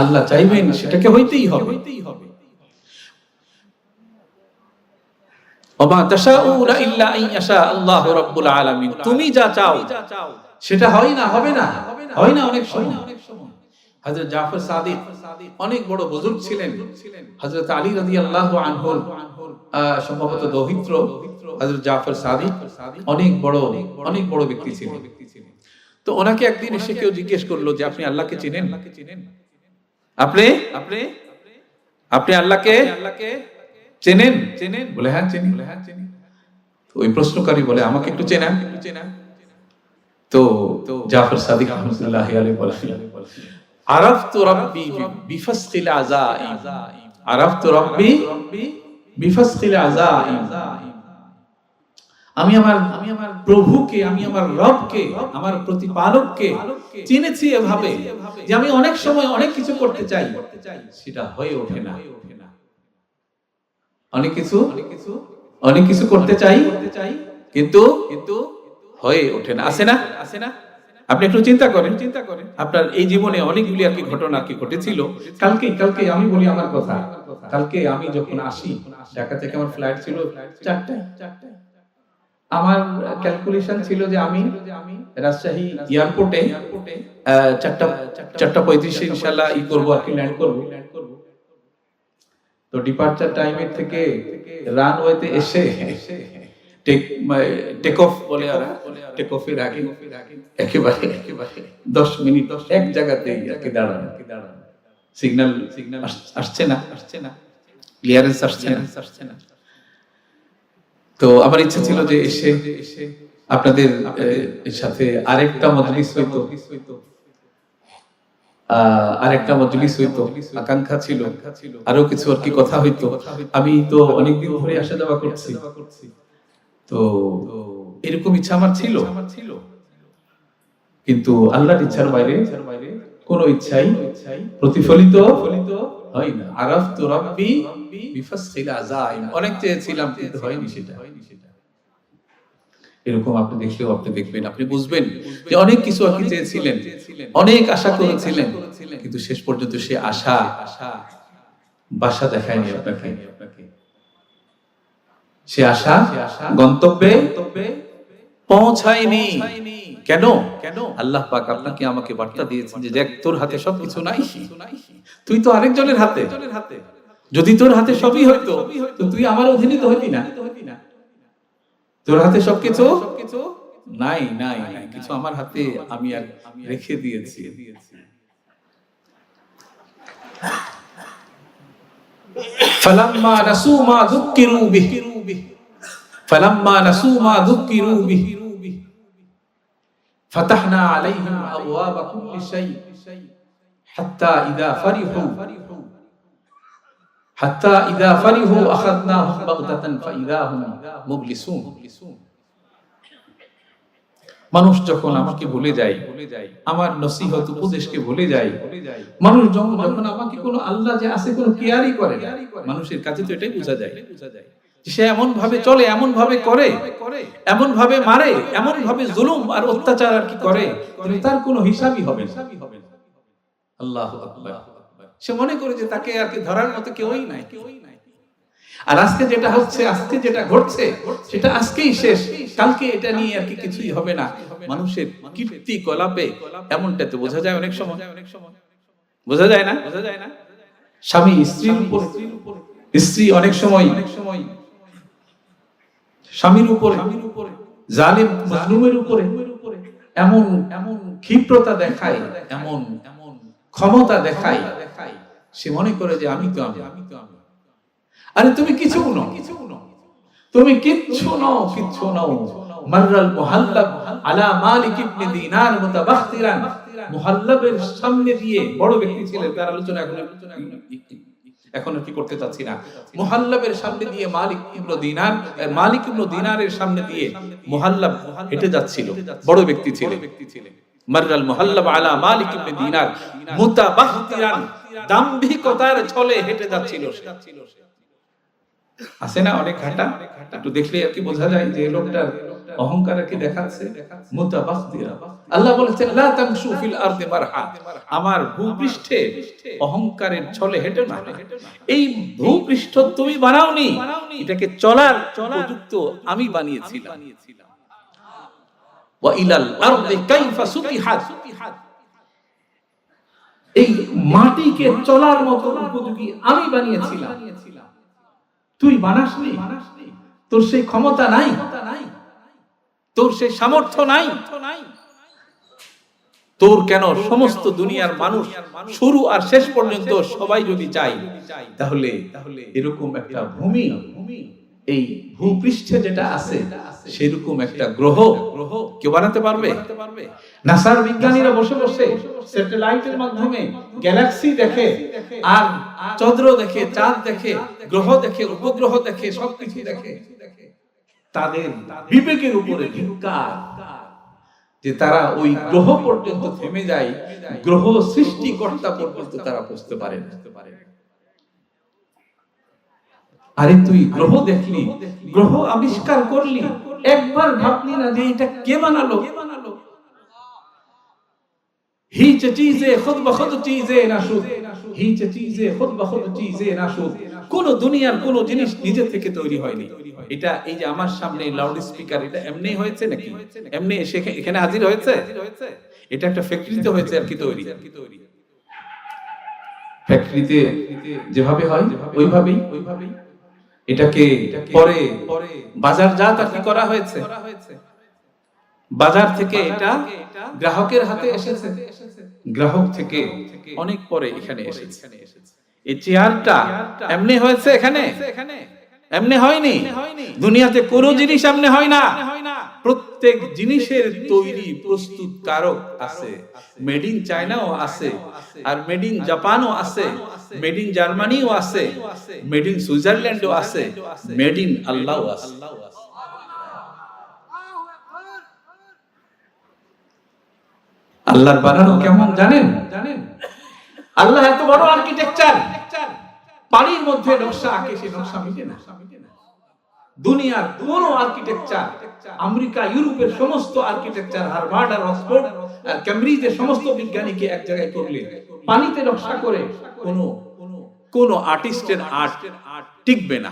আল্লাহ চাইবেন, সেটাকে হইতেই হবে। ওয়া মা তাশাউনা ইল্লা আন ইয়াশা আল্লাহু রাব্বুল আলামিন। তুমি যা চাও সেটা হয় না, হবে না। অনেক সময় হযরত জাফর সাদিক অনেক বড় বুজুর্গ ছিলেন। হযরত আলী রাদিয়াল্লাহু আনহু সম্ভবত দৌহিত্র, হযরত জাফর সাদিক অনেক বড় ব্যক্তি ছিলেন। তো ওনাকে একদিন এসে কেউ জিজ্ঞেস করলো যে আপনি আল্লাহকে চেনেন? আপনি আপনি আল্লাহকে চেনেন? বলে হ্যাঁ চিনি। তো ওই প্রশ্নকারী বলে আমাকে একটু চেনেন? তো জাফর সাদিক রাহমাতুল্লাহি আলাইহি বলেন আরাফতু রাব্বি বিফাসকিল আযাইম, আরাফতু রাব্বি বিফাসকিল আযাইম, আমি আমার প্রভুকে, আমি আমার রবকে, আমার প্রতিপালককে চিনেছি এভাবে যে আমি অনেক সময় অনেক কিছু করতে চাই, সেটা হয়ে ওঠে না। অনেক কিছু করতে চাই কিন্তু হয়ে ওঠে না। আছে না? আপনি একটু চিন্তা করেন আপনার এই জীবনে অনেকগুলি আর কি ঘটনা কি ঘটেছিল। কালকে আমি বলি আমার কথা। কালকে আমি যখন আসি ঢাকা থেকে, আমার ফ্লাইট ছিল 4টায়। আমার ক্যালকুলেশন ছিল যে আমি রাজশাহী এয়ারপোর্টে 4:35 ইনশাআল্লাহ করব আর কি, ল্যান্ড করব। তো ডিপার্চার টাইমের থেকে রানওয়েতে এসে টেক অফ বলে, আর টেক অফের আগে একেবারে 10 মিনিট এক জায়গাতেই আর কি দাঁড়ানো। সিগন্যাল আসছে না, ক্লিয়ারেন্স আসছে না। তো আমার ইচ্ছা ছিল যে এসে আপনাদের সাথে আরেকটা মজলিস হইতো, আকাঙ্ক্ষা ছিল আরো কিছু আর কি কথা হইতো। আমি তো অনেকদিন ধরে আসা যাওয়া করছি, তো এরকম ইচ্ছা আমার ছিল, কিন্তু আল্লাহর ইচ্ছার বাইরে কোন ইচ্ছাই প্রতিফলিত হয় না। আরাফতু রাব্বি বিফাসকিল আযাইম, অনেক চেয়েছিলাম কিন্তু হয়নি সেটা। এরকম আপনি দেখলেও আপনি দেখবেন, আপনি বুঝবেন যে অনেক কিছু আপনি চেয়েছিলেন, অনেক আশা করেছিলেন, কিন্তু শেষ পর্যন্ত সে আশা বাসা দেখায়নি আপনাকে। সে আশা গন্তব্যে পৌঁছায়নি। কেন? আল্লাহ পাক আপনাকে আমাকে বার্তা দিয়েছেন যে দেখ, তোর হাতে সবকিছু নাই, তুই তো আরেকজনের হাতে। যদি তোর হাতে সবই হইতো তো তুই আমার অধীনে তো হইতি না। তোর হাতে সবকিছু নাই, কিছু আমার হাতে আমি আর রেখে দিয়েছি। ফালাম্মা নাসু মা যুকিরু বিহি ফাতাহনা আলাইহিম আবওয়াবা কুল্লি শাই হাত্তা ইযা ফারিহু আখাযনাহুম বাগতাতান ফাইযা হুম মুবলিসুন। মানুষ যখন আমাকে ভুলে যায়, আমার নসিহত উপদেশকে ভুলে যায়, মানুষ যখন আমাকে কোনো আল্লাহ যে আছে কোনো কেয়ারই করে, মানুষের কাছে তো এটাই বোঝা যায় সে এমন ভাবে চলে, এমন ভাবে করে, এমন ভাবে মারে, এমন ভাবে জুলুম আর অত্যাচার আর কি করে, তার কোনো হিসাবই হবে না। আল্লাহু আকবার। সে মনে করে যে তাকে আর কি ধরার মতো কেউই নাই। আর আজকে যেটা হচ্ছে, আজকে যেটা ঘটছে সেটা আজকেই শেষ, কালকে এটা নিয়ে আর কি কিছুই হবে না। মানুষের কীর্তি কলাপে এমনটা তো বোঝা যায়, অনেক সময় বোঝা যায় না। স্বামী স্ত্রীর উপর, স্ত্রী অনেক সময় স্বামীর উপরে, জালিম মাজলুমের উপরে এমন ক্ষিপ্রতা দেখায়, এমন ক্ষমতা দেখায়, সে মনে করে যে আমি তো আমি। আরে তুমি কিছু নও, তুমি কিচ্ছু নও। মাররাল মুহাল্লাব আলা মালিক ইবনে দিনার মুতাবাখতিরান, মুহাল্লাবের সামনে দিয়ে, বড় ব্যক্তি ছিলেন, তার আলোচনা এখন কি করতে চাচ্ছি না। মুহাল্লাবের সামনে দিয়ে মালিক ইবনে দিনারের সামনে দিয়ে মুহাল্লাব হেঁটে যাচ্ছিল, বড় ব্যক্তি ছিলেন। মাররাল মুহাল্লাব আলা মালিক ইবনে দিনার মুতাবাখতিরান, দাম্ভিকতার ছলে হেঁটে যাচ্ছিল। আছে না অনেক ঘাটা, একটু দেখলে আর কি বোঝা যায় যে লোকটার অহংকার কি দেখাচ্ছে। মুতাবাখতিরান, আল্লাহ বলেছেন লা তামশু ফিল আরদি মারহা, আমার ভূপৃষ্ঠে অহংকারের ছলে হেঁটে না। এই ভূপৃষ্ঠ তুমি বানাওনি, এটাকে চলার উপযুক্ত আমি বানিয়েছিলাম। ওয়া ইলাল আরদি কাইফা সুতিহাত, এই মাটিকে চলার মতো উপযোগী আমি বানিয়েছিলাম, তুই বানাসনি। তোর সেই ক্ষমতা নাই, তোর সেই সামর্থ্য নাই। তোর কেন সমস্ত দুনিয়ার মানুষ শুরু আর শেষ পর্যন্ত সবাই যদি চাই, তাহলে এরকম একটা ভূমি, এই ভূপৃষ্ঠে যেটা আছে সেরকম একটা গ্রহ কেউ বানাতে পারবে? নাসার বিজ্ঞানীরা বসে বসে স্যাটেলাইটের মাধ্যমে গ্যালাক্সি দেখে, আর চন্দ্র দেখে, চাঁদ দেখে, গ্রহ দেখে, উপগ্রহ দেখে, সবকিছু দেখে। তাদের বিবেকের উপরে ধিক্কার যে তারা ওই গ্রহ পর্যন্ত থেমে যায়, গ্রহ সৃষ্টিকর্তা পর্যন্ত তারা বুঝতে পারে না। আরে তুই গ্রহ দেখলি, গ্রহ আবিষ্কার করলি, একবার ভাবলি না যে এটা কে বানালো? हिच चीजें खुद ब खुद चीजें ना शुद, हिच चीजें खुद ब खुद चीजें ना शुद। কোন দুনিয়ার কোন জিনিস নিজে থেকে তৈরি হয়নি। এটা এই যে আমার সামনে লাউড স্পিকার, এটা এমনি হয়েছে নাকি? এমনি এখানে হাজির হয়েছে? এটা একটা ফ্যাক্টরিতে হয়েছে আর কি তৈরি। ফ্যাক্টরিতে যেভাবে হয় ওইভাবেই এটাকে পরে বাজারজাত আর কি করা হয়েছে। বাজার থেকে এটা গ্রাহকের হাতে এসেছে, গ্রাহক থেকে অনেক পরে এখানে এসেছে। এই চেয়ারটা এমনি হয়েছে এখানে? এমনি হয়নি। দুনিয়াতে কোনো জিনিস এমনি হয় না। প্রত্যেক জিনিসের তৈরি প্রস্তুতকারক আছে। মেড ইন চায়নাও আছে, আর মেড ইন জাপানও আছে, মেড ইন জার্মানিও আছে, মেড ইন সুইজারল্যান্ডও আছে, মেড ইন আল্লাহও আছে। আল্লাহর বানানো কেমন জানেন? আল্লাহ এত বড় আর্কিটেকচার, পানির মধ্যে নকশা আঁকে, সে নকশা মিটে না। দুনিয়ার কোন আর্কিটেকচার, আমেরিকা ইউরোপের সমস্ত আর্কিটেকচার, হার্ভার্ড আর অক্সফোর্ড আর ক্যামব্রিজের সমস্ত বিজ্ঞানীকে এক জায়গায় করলে পানিতে নকশা করে কোন আর্টিস্টের আর্ট টিকবে না।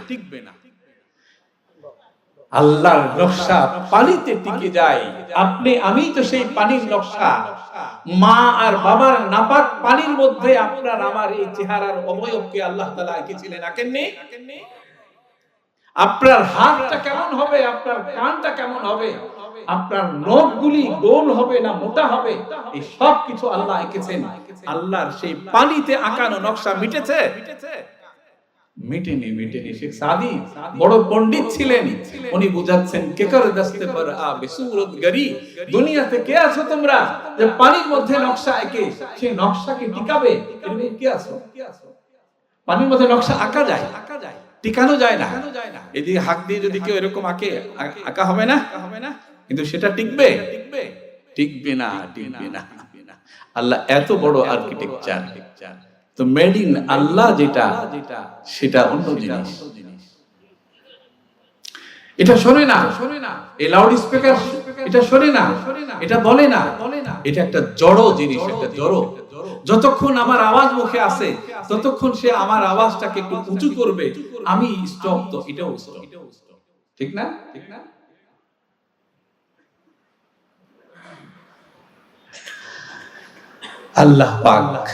আল্লাহর নকশা পানিতে টিকে যায়। আপনি আমি তো সেই পানির নকশা। মা আর বাবার নাপাক পানির মধ্যে আপনার আমার এই চেহারার অবয়বকে আল্লাহ তাআলা এঁকেছিলেন, আঁকেননি? আপনার হাতটা কেমন হবে, আপনার কানটা কেমন হবে, আপনার নখগুলি গোল হবে না মোটা হবে, এই সব কিছু আল্লাহ এঁকেছেন। আল্লাহর সেই পানিতে আঁকানো নকশা মিটেছে? মিটেনি। শেখ সাদি বড় পণ্ডিত ছিলেন, উনি বুঝাচ্ছেন কে করে দস্তে পর আবে সুরত গরি, দুনিয়াতে কে আছো তোমরা যে পানির মধ্যে নকশা এঁকে সেই নকশাকে টিকাবে? তুমি কে আছো? পানির মধ্যে নকশা আঁকা যায়, টিকানো যায় না। এদিকে হাত দিয়ে যদি কেউ এরকম আঁকা হবে না, কিন্তু সেটা টিকবে না। আল্লাহ এত বড় আর্কিটেকচার। তো মেড ইন আল্লাহ যেটা, সেটা অন্য জিনিস। এটা শোনে না, এই লাউড স্পিকার এটা শোনে না, এটা বলে না। এটা একটা জড় জিনিস, একটা জড়। যতক্ষণ আমার আওয়াজ মুখে আসে ততক্ষণ সে আমার আওয়াজটাকে একটু উঁচু করবে, আমি স্টপ, তো এটাও স্টপ। ঠিক না? আল্লাহ পাক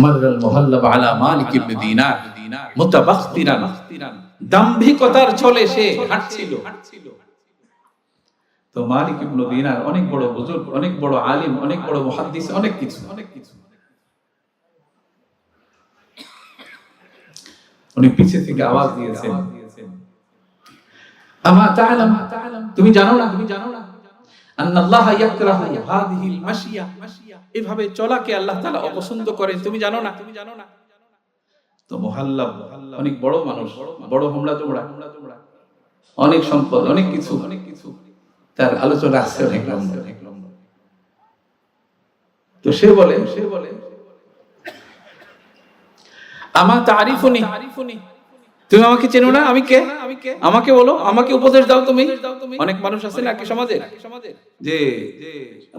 মাররাল মুহাল্লাব আলা মালিক ইবনে দিনার মুতাবাখতিরান, দাম্ভিকতার ছলে সে হাঁটছিল। তো মালিক ইবনে দিনার অনেক বড় বুজুর্গ, অনেক বড় আলিম, অনেক বড় মুহাদ্দিস, অনেক কিছু। উনি পিছে থেকে আওয়াজ দিয়েছেন, আমা তাআলাম, তুমি জানো না আন্নাল্লাহ ইয়াকরাহু হাযিহিল মাশিয়া, এভাবে চলাকে আল্লাহ তাআলা অপছন্দ করেন, তুমি জানো না? তো মুহাল্লাব অনেক বড় মানুষ, বড় হোমড়া তোমরা, অনেক সম্পদ, অনেক কিছু, তার আলোচনা আছে অনেক লম্বা। তো সে বলে আমা তারিফুনি, তুমি আমাকে চেনো না? আমি কে? আমাকে বলো, আমাকে উপদেশ দাও তুমি। অনেক মানুষ আছে না কি সমাজে, যে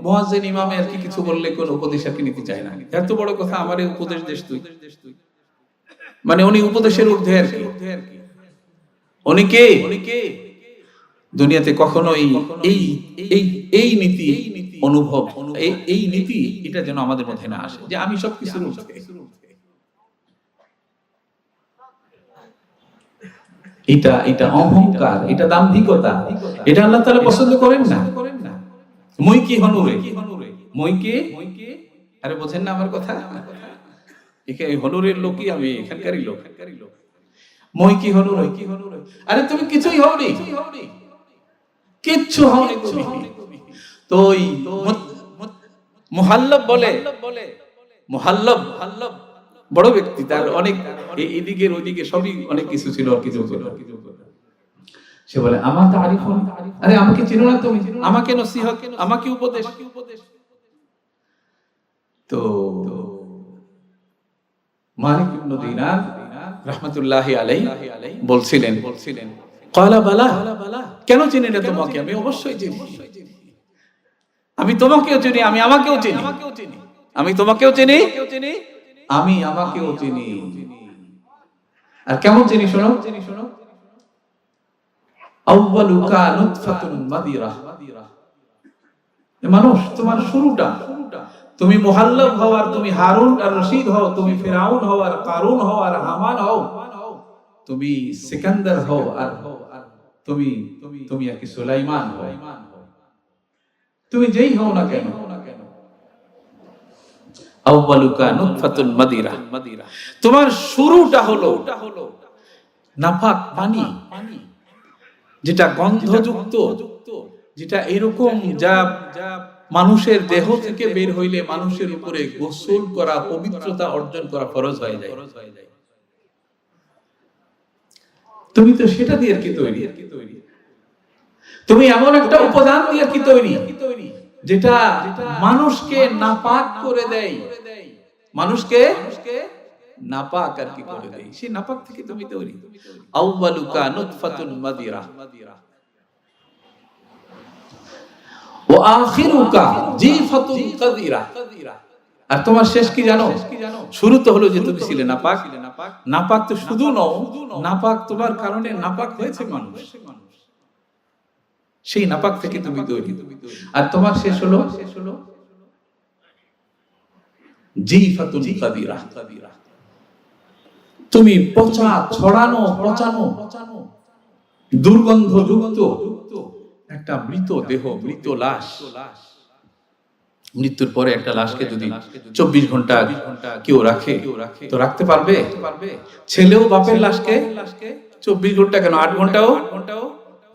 মুয়াজ্জিন ইমামে আর কি কিছু বললে কোন উপদেশ আর কি নিতে চায় না। এত বড় কথা, আমারে উপদেশ দেশ তুই, মানে উনি উপদেশের ঊর্ধ্বে আর কি। উনি কে? দুনিয়াতে কখনোই এই নীতি অনুভব, এই নীতি এটা যেন আমাদের মধ্যে না আসে যে আমি সবকিছুর ঊর্ধ্বে। এটা এটা অহংকার, এটা দাম্ভিকতা, এটা আল্লাহ তাআলা পছন্দ করেন না। মই কি হনুরে, মই কি, আরে বোঝেন না আমার কথা? এখানে হনুরের লোকই আমি, এখানকারই লোক। মই কি হনুরে, আরে তুমি কিছুই হওনি, কিচ্ছু হওনি তুমি। তো ওই মুহাল্লাব বলে, মুহাল্লাব বড় ব্যক্তি, তার অনেক এদিকের ওইদিকে সবই অনেক কিছু ছিল, আর কিছু ছিল। সে বলে আমা তারিফুন, আরে আমাকে চিনো না তুমি, আমাকে নসিহত, আমাকে উপদেশ। তো মালিক ইবনে দিনার রাহমাতুল্লাহি আলাইহি বলছিলেন, ক্বালা বালা, কেন চিনি না তোমাকে? আমি অবশ্যই চিনি, আমি তোমাকেও চিনি, আমি আমাকেও চিনি, আমি তোমাকেও চিনি, আমি আমাকেও চিনি। আর কেমন চিনি শোনো, আউয়ালুকা নুতফাতুন মাদিরা, মানুষ তোমার শুরুটা, তুমি মুহাল্লাব হও আর তুমি হারুন আর রশিদ হও, তুমি ফিরাউন হও আর কারুন হও আর হামান হও, তুমি সিকান্দার হও আর তুমি তুমি আর কি সুলাইমান হও, তুমি যেই হও না কেন, আউয়ালুকা নুতফাতুন মাদিরা, তোমার শুরুটা হলো নাপাক পানি, যেটা গন্ধযুক্ত, যেটা এরকম যা মানুষের দেহ থেকে বের হইলে মানুষের উপরে গোসল করা, পবিত্রতা অর্জন করা ফরজ হয়ে যায়। তুমি তো সেটা দিয়ে কি তৈরি, তুমি এমন একটা উপাদান দিয়ে কি তৈরি, যেটা মানুষকে নাপাক করে দেয়, মানুষকে নাপাক আর কি করে দেয়, সেই নাপাক থেকে তুমি তৈরি। আউয়ালুকা নুতফাতুন মাদিরা ওয়া আখিরুকা জিফাতুন কাদিরা, আর তোমার শেষ কি জানো? শুরু তো হলো যে তুমি ছিলে নাপাক, নাপাক তো শুধু নও, নাপাক তোমার কারণে নাপাক হয়েছে মানুষ, সেই নাপাক থেকে তুমি তৈরি। আর তোমার শেষ হলো জিফাতুন কাদিরা, তুমি পচা, ছড়ানো, পচানো, দুর্গন্ধযুক্ত একটা মৃত দেহ, মৃত লাশ। মৃত্যুর পরে একটা লাশকে যদি 24 ঘন্টা কেউ রাখে তো রাখতে পারবে? ছেলেও বাপের লাশকে 24 ঘন্টা কেন, 8 ঘন্টাও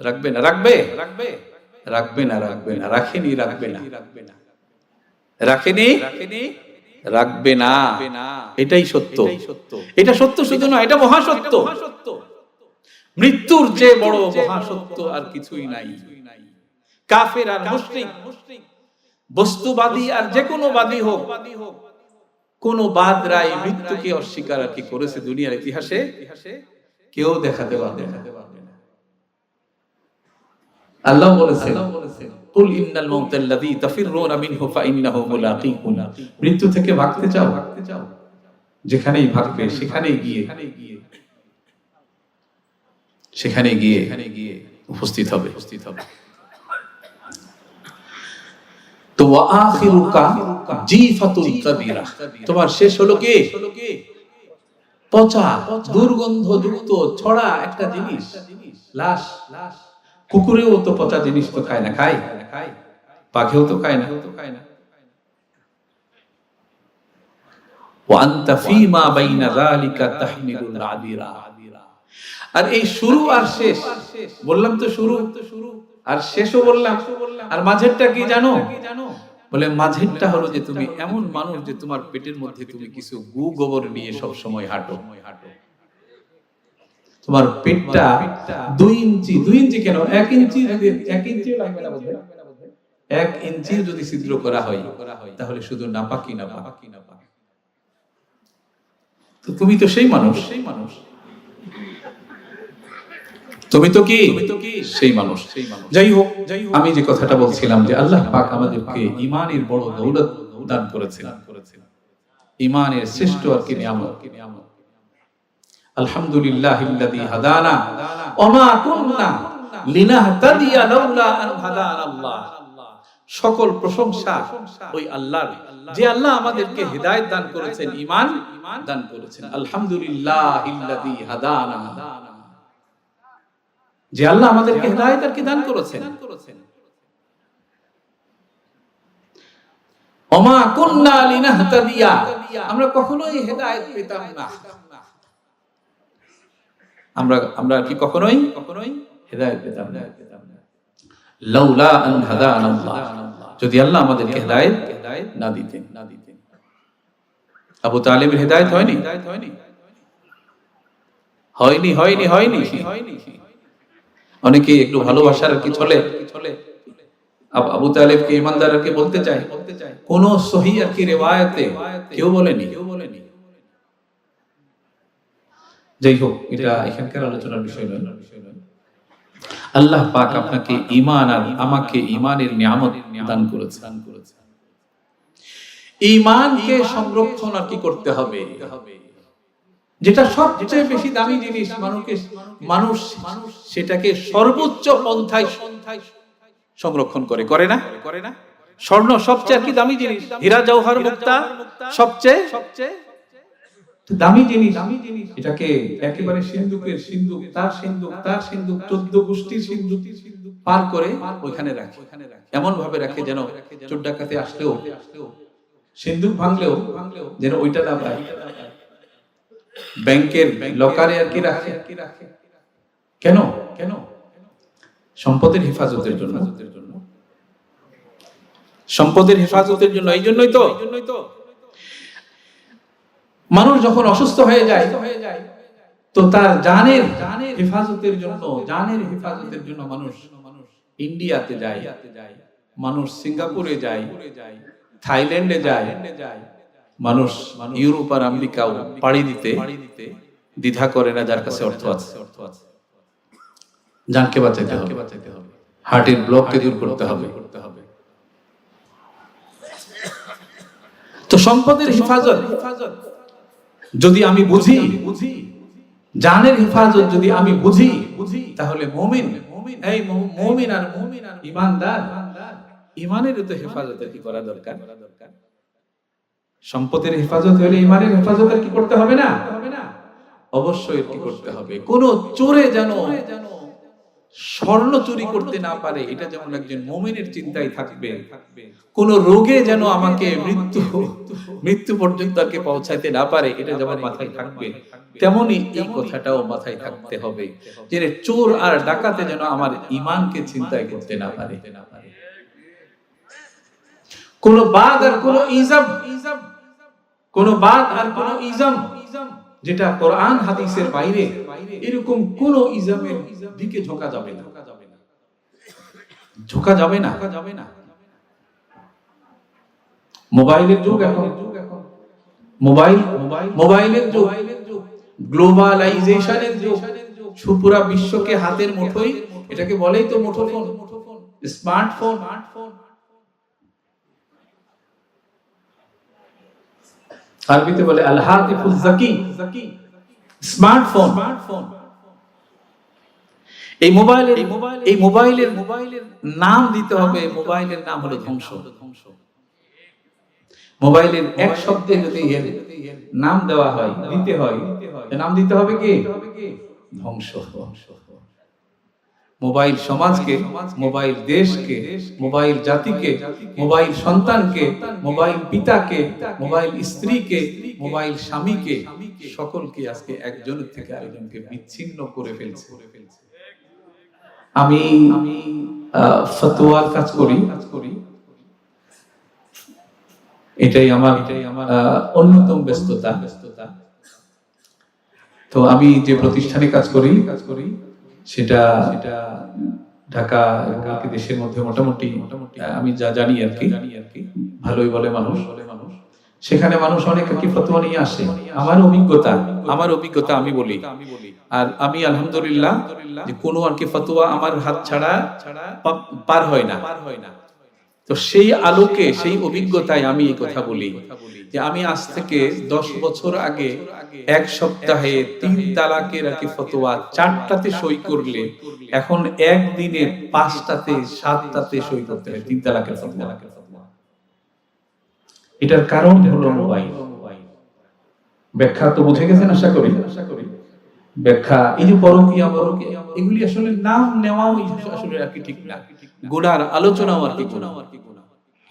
রাখবে না, রাখবে রাখবে না, রাখবে না, রাখেনি, রাখবে না, রাখেনি, রাখবে না। এটাই সত্য, এটা সত্য শুধু না, এটা মহাসত্য। মৃত্যুর যে বড় মহাসত্য আর কিছুই নাই। কাফের আর মুশরিক, বস্তুবাদী আর যে কোনো বাদী হোক, কোন বাদরাই মৃত্যুকে অস্বীকার আর কি করেছে দুনিয়ার ইতিহাসে কেউ দেখাতে পারবে না। আল্লাহ বলেছেন, কুল ইন্নাল মাউতাল্লাযী তাফিররুনা মিনহু ফাইন্নাহু মুলাকীকুম, মৃত্যু থেকে ভাগতে চাও, যেখানেই ভাগবে সেখানেই গিয়ে উপস্থিত হবে। তো ওয়া আখিরুকা জিফাতুল কাদিরা, তোমার শেষ হলো কি? পচা, দুর্গন্ধযুক্ত, ছড়া একটা জিনিস, লাশ। কুকুরেও তো পচা জিনিস তো খায় না, খায়, পাখিও তো খায় না। ওয়া আনতা ফীমা বাইনা যালিকা তাহমিলুল আদিরা, আর এই শুরু আর শেষ, বললাম তো শুরু আর শেষও বললাম, আর মাঝেরটা কি জানো? বলে মাঝেরটা হলো যে তুমি এমন মানুষ যে তোমার পেটের মধ্যে তুমি কিছু গু গোবর নিয়ে সব সময় হাঁটো। তোমার পেটটা 2 ইঞ্চি কেন 1 ইঞ্চি, 1 ইঞ্চিও লাগবে না বোধহয়, 1 ইঞ্চি যদি ছিদ্র করা হয় তাহলে শুধু নাপাকি নাপাক। তো তুমি তো সেই মানুষ, তুমি তো কি সেই মানুষ। যাই হোক, আমি যে কথাটা বলছিলাম যে আল্লাহ পাক আমাদেরকে ঈমানের বড় দৌলত দান করেছেন, ঈমানের শ্রেষ্ঠ আর কি নিয়ামত। আলহামদুলিল্লাহিল্লাযী হাদানা ওয়া মা কুননা লিনাহতাদিয়া লাউলা আন হাদানাল্লাহ, সকল প্রশংসা ওই আল্লাহর, যে আল্লাহ আমাদেরকে হিদায়াত দান করেছেন, ঈমান দান করেছেন। আলহামদুলিল্লাহিল্লাযী হাদানা, যে আল্লাহ আমাদেরকে হেদায়েত আর কি দান করেছেন। ওমা কুন্না লিনাহতাদিয়া, আমরা কখনোই হেদায়েত পেতাম না, আমরা কি কখনোই হেদায়েত পেতাম না লাউলা আন হাদানাল্লাহ, যদি আল্লাহ আমাদেরকে হেদায়েত না দিতেন। আবু তালিবের হেদায়েত হয়নি, অনেকে একটু ভালোবাসার কি চলে আবু তালিবকে ইমানদার আর কি বলতে চায়, কোন সহিহ আর কি রিওয়ায়াতে কেউ বলেনি। যাই হোক, এটা এখানকার আলোচনার বিষয় নয়। আল্লাহ পাক আপনাকে ঈমান আর আমাকে ঈমানের নিয়ামত দান করেছেন। ঈমানকে সংরক্ষণ আর কি করতে হবে, যেটা সবচেয়ে বেশি দামি জিনিস, মানুষ সেটাকে সর্বোচ্চ পন্থায় সংরক্ষণ করে না। স্বর্ণ সবচেয়ে কি দামি জিনিস, হীরা জওহর মুক্তা সবচেয়ে দামি জিনিস, এটাকে একেবারে সিন্ধুকের সিন্ধুক, তার সিন্ধুক, তার সিন্ধুক, 14 গোষ্ঠীর সিন্ধুক পার করে ওইখানে রাখে, এমন ভাবে রাখে যেন চোর ডাকাতে আসলেও, সিন্ধুক ভাঙলেও যেন ওইটা না পায়। ব্যাংকের লকারে আর কি রাখে, কেন? সম্পদের হেফাজতের জন্য, সম্পদের হেফাজতের জন্য। এই জন্যই তো মানুষ যখন অসুস্থ হয়ে যায় তো তার জানের হেফাজতের জন্য মানুষ ইন্ডিয়াতে যায়, মানুষ সিঙ্গাপুরে যায়, থাইল্যান্ডে যায়, মানুষ ইউরোপ আর আমেরিকাও পাড়ি দিতে দ্বিধা করে না, যার কাছে অর্থ আছে। জানকে বাঁচাইতে হবে, হার্টের ব্লককে দূর করতে হবে। তো সম্পদের হেফাজত যদি আমি বুঝি, জানের হেফাজত যদি আমি বুঝি, তাহলে মুমিন আর ঈমানদার, ঈমানের তো হেফাজত কি করা দরকার। সম্পদের হেফাজত হলে ঈমানের হেফাজত কি করতে হবে না? অবশ্যই কি করতে হবে। কোন চোরে যেন স্বর্ণ চুরি করতে না পারে, এটা যেমন একজন মুমিনের চিন্তায় থাকবে। কোন রোগে যেন আমাকে মৃত্যু পর্যন্ত আর কি পৌঁছাইতে না পারে, এটা যেমন মাথায় থাকবে, তেমনি এই কথাটাও মাথায় থাকতে হবে যে চোর আর ডাকাতে যেন আমার ঈমানকে চিন্তায় করতে না পারে। কোন বাদ আর কোন ইজম যেটা কোরআন হাদিসের বাইরে, এরকম কোন ইজমের দিকে ঝোঁকা যাবে না। মোবাইলের যুগ এখন, মোবাইলের যুগ, গ্লোবালাইজেশনের যুগ, পুরা বিশ্বকে হাতের মুঠোয়, এটাকে বলেই তো মুঠোফোন, স্মার্টফোন। আরবিতে বলে আল হাতিফুজ যাকি, স্মার্টফোন। এই মোবাইলের নাম দিতে হবে, মোবাইলের নাম হলো ধ্বংস। মোবাইলের এক শব্দে যদি নাম দেওয়া হয়, দিতে হয়, নাম দিতে হবে কি? ধ্বংস। মোবাইল সমাজকে, মোবাইল দেশকে, মোবাইল জাতিকে, মোবাইল সন্তানকে, মোবাইল পিতাকে, মোবাইল স্ত্রীকে, মোবাইল স্বামীকে, সকলকে আজকে একজনের থেকে আরেকজনকে বিচ্ছিন্ন করে ফেলছে। আমি ফতোয়ার কাজ করি, এটাই আমার অন্যতম ব্যস্ততা। তো আমি যে প্রতিষ্ঠানে কাজ করি সেটা ঢাকা দেশের মধ্যে মোটামুটি আমি যা জানি আর কি ভালোই বলে মানুষ। সেখানে মানুষ অনেক কি ফতোয়া নিয়ে আসে। আমার অভিজ্ঞতা আমি বলি, আর আমি আলহামদুলিল্লাহ যে কোনো আর কি ফতোয়া আমার হাত ছাড়া পার হয় না। তো সেই আলোকে, সেই অভিজ্ঞতায় আমি এই কথা বলি যে আমি আজ থেকে 10 বছর আগে এক সপ্তাহে 3 তালাকের আর কি ফতোয়া 4টাতে সই করলে এখন একদিনে 5টাতে 7টাতে সই করতে হয় 3 তালাকের ফতোয়া। এটার কারণ হলো মোবাইল। ব্যাখ্যা তো বুঝে গেছেন আশা করি। ব্যাখ্যা, এই যে পরকীয়া পরকীয়া এগুলি আসলে নাম নেওয়াও আসলে আর কি ঠিক না, গুনার আলোচনাও আর কি গুনাহ,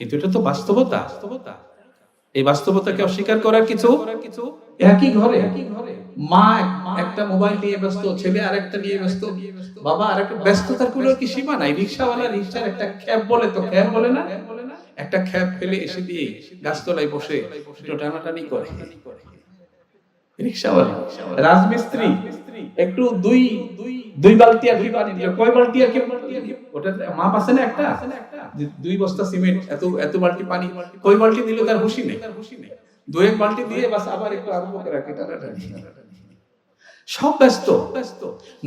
কিন্তু এটা তো বাস্তবতা। এই বাস্তবতাকে অস্বীকার করার কিছু, একই ঘরে মা একটা মোবাইল নিয়ে ব্যস্ত, ছেলে আরেকটা নিয়ে ব্যস্ত, বাবা আরেকটা, ব্যস্ততার কোনো কি সীমা নাই। রিকশাওয়ালা রিকশার একটা খ্যাপ বলে, তো খ্যাপ বলে না, একটা খ্যাপ ফেলে এসে দিয়ে গাছতলায় বসে একটু টানাটানি করে। রিকশাওয়ালা, রাজমিস্ত্রি একটু দুই বালতি আর কি পানি দিল, কয় বালতি আর কি, ওটা মাপ আছে না একটা, যে 2 বস্তা সিমেন্ট, এত বালতি পানি, কয় বালতি দিল তার হুঁশি নেই, 2-1 বালতি দিয়ে বাস আবার একটু আরম্ভ করে রাখে টানাটানি। সব ব্যস্ত,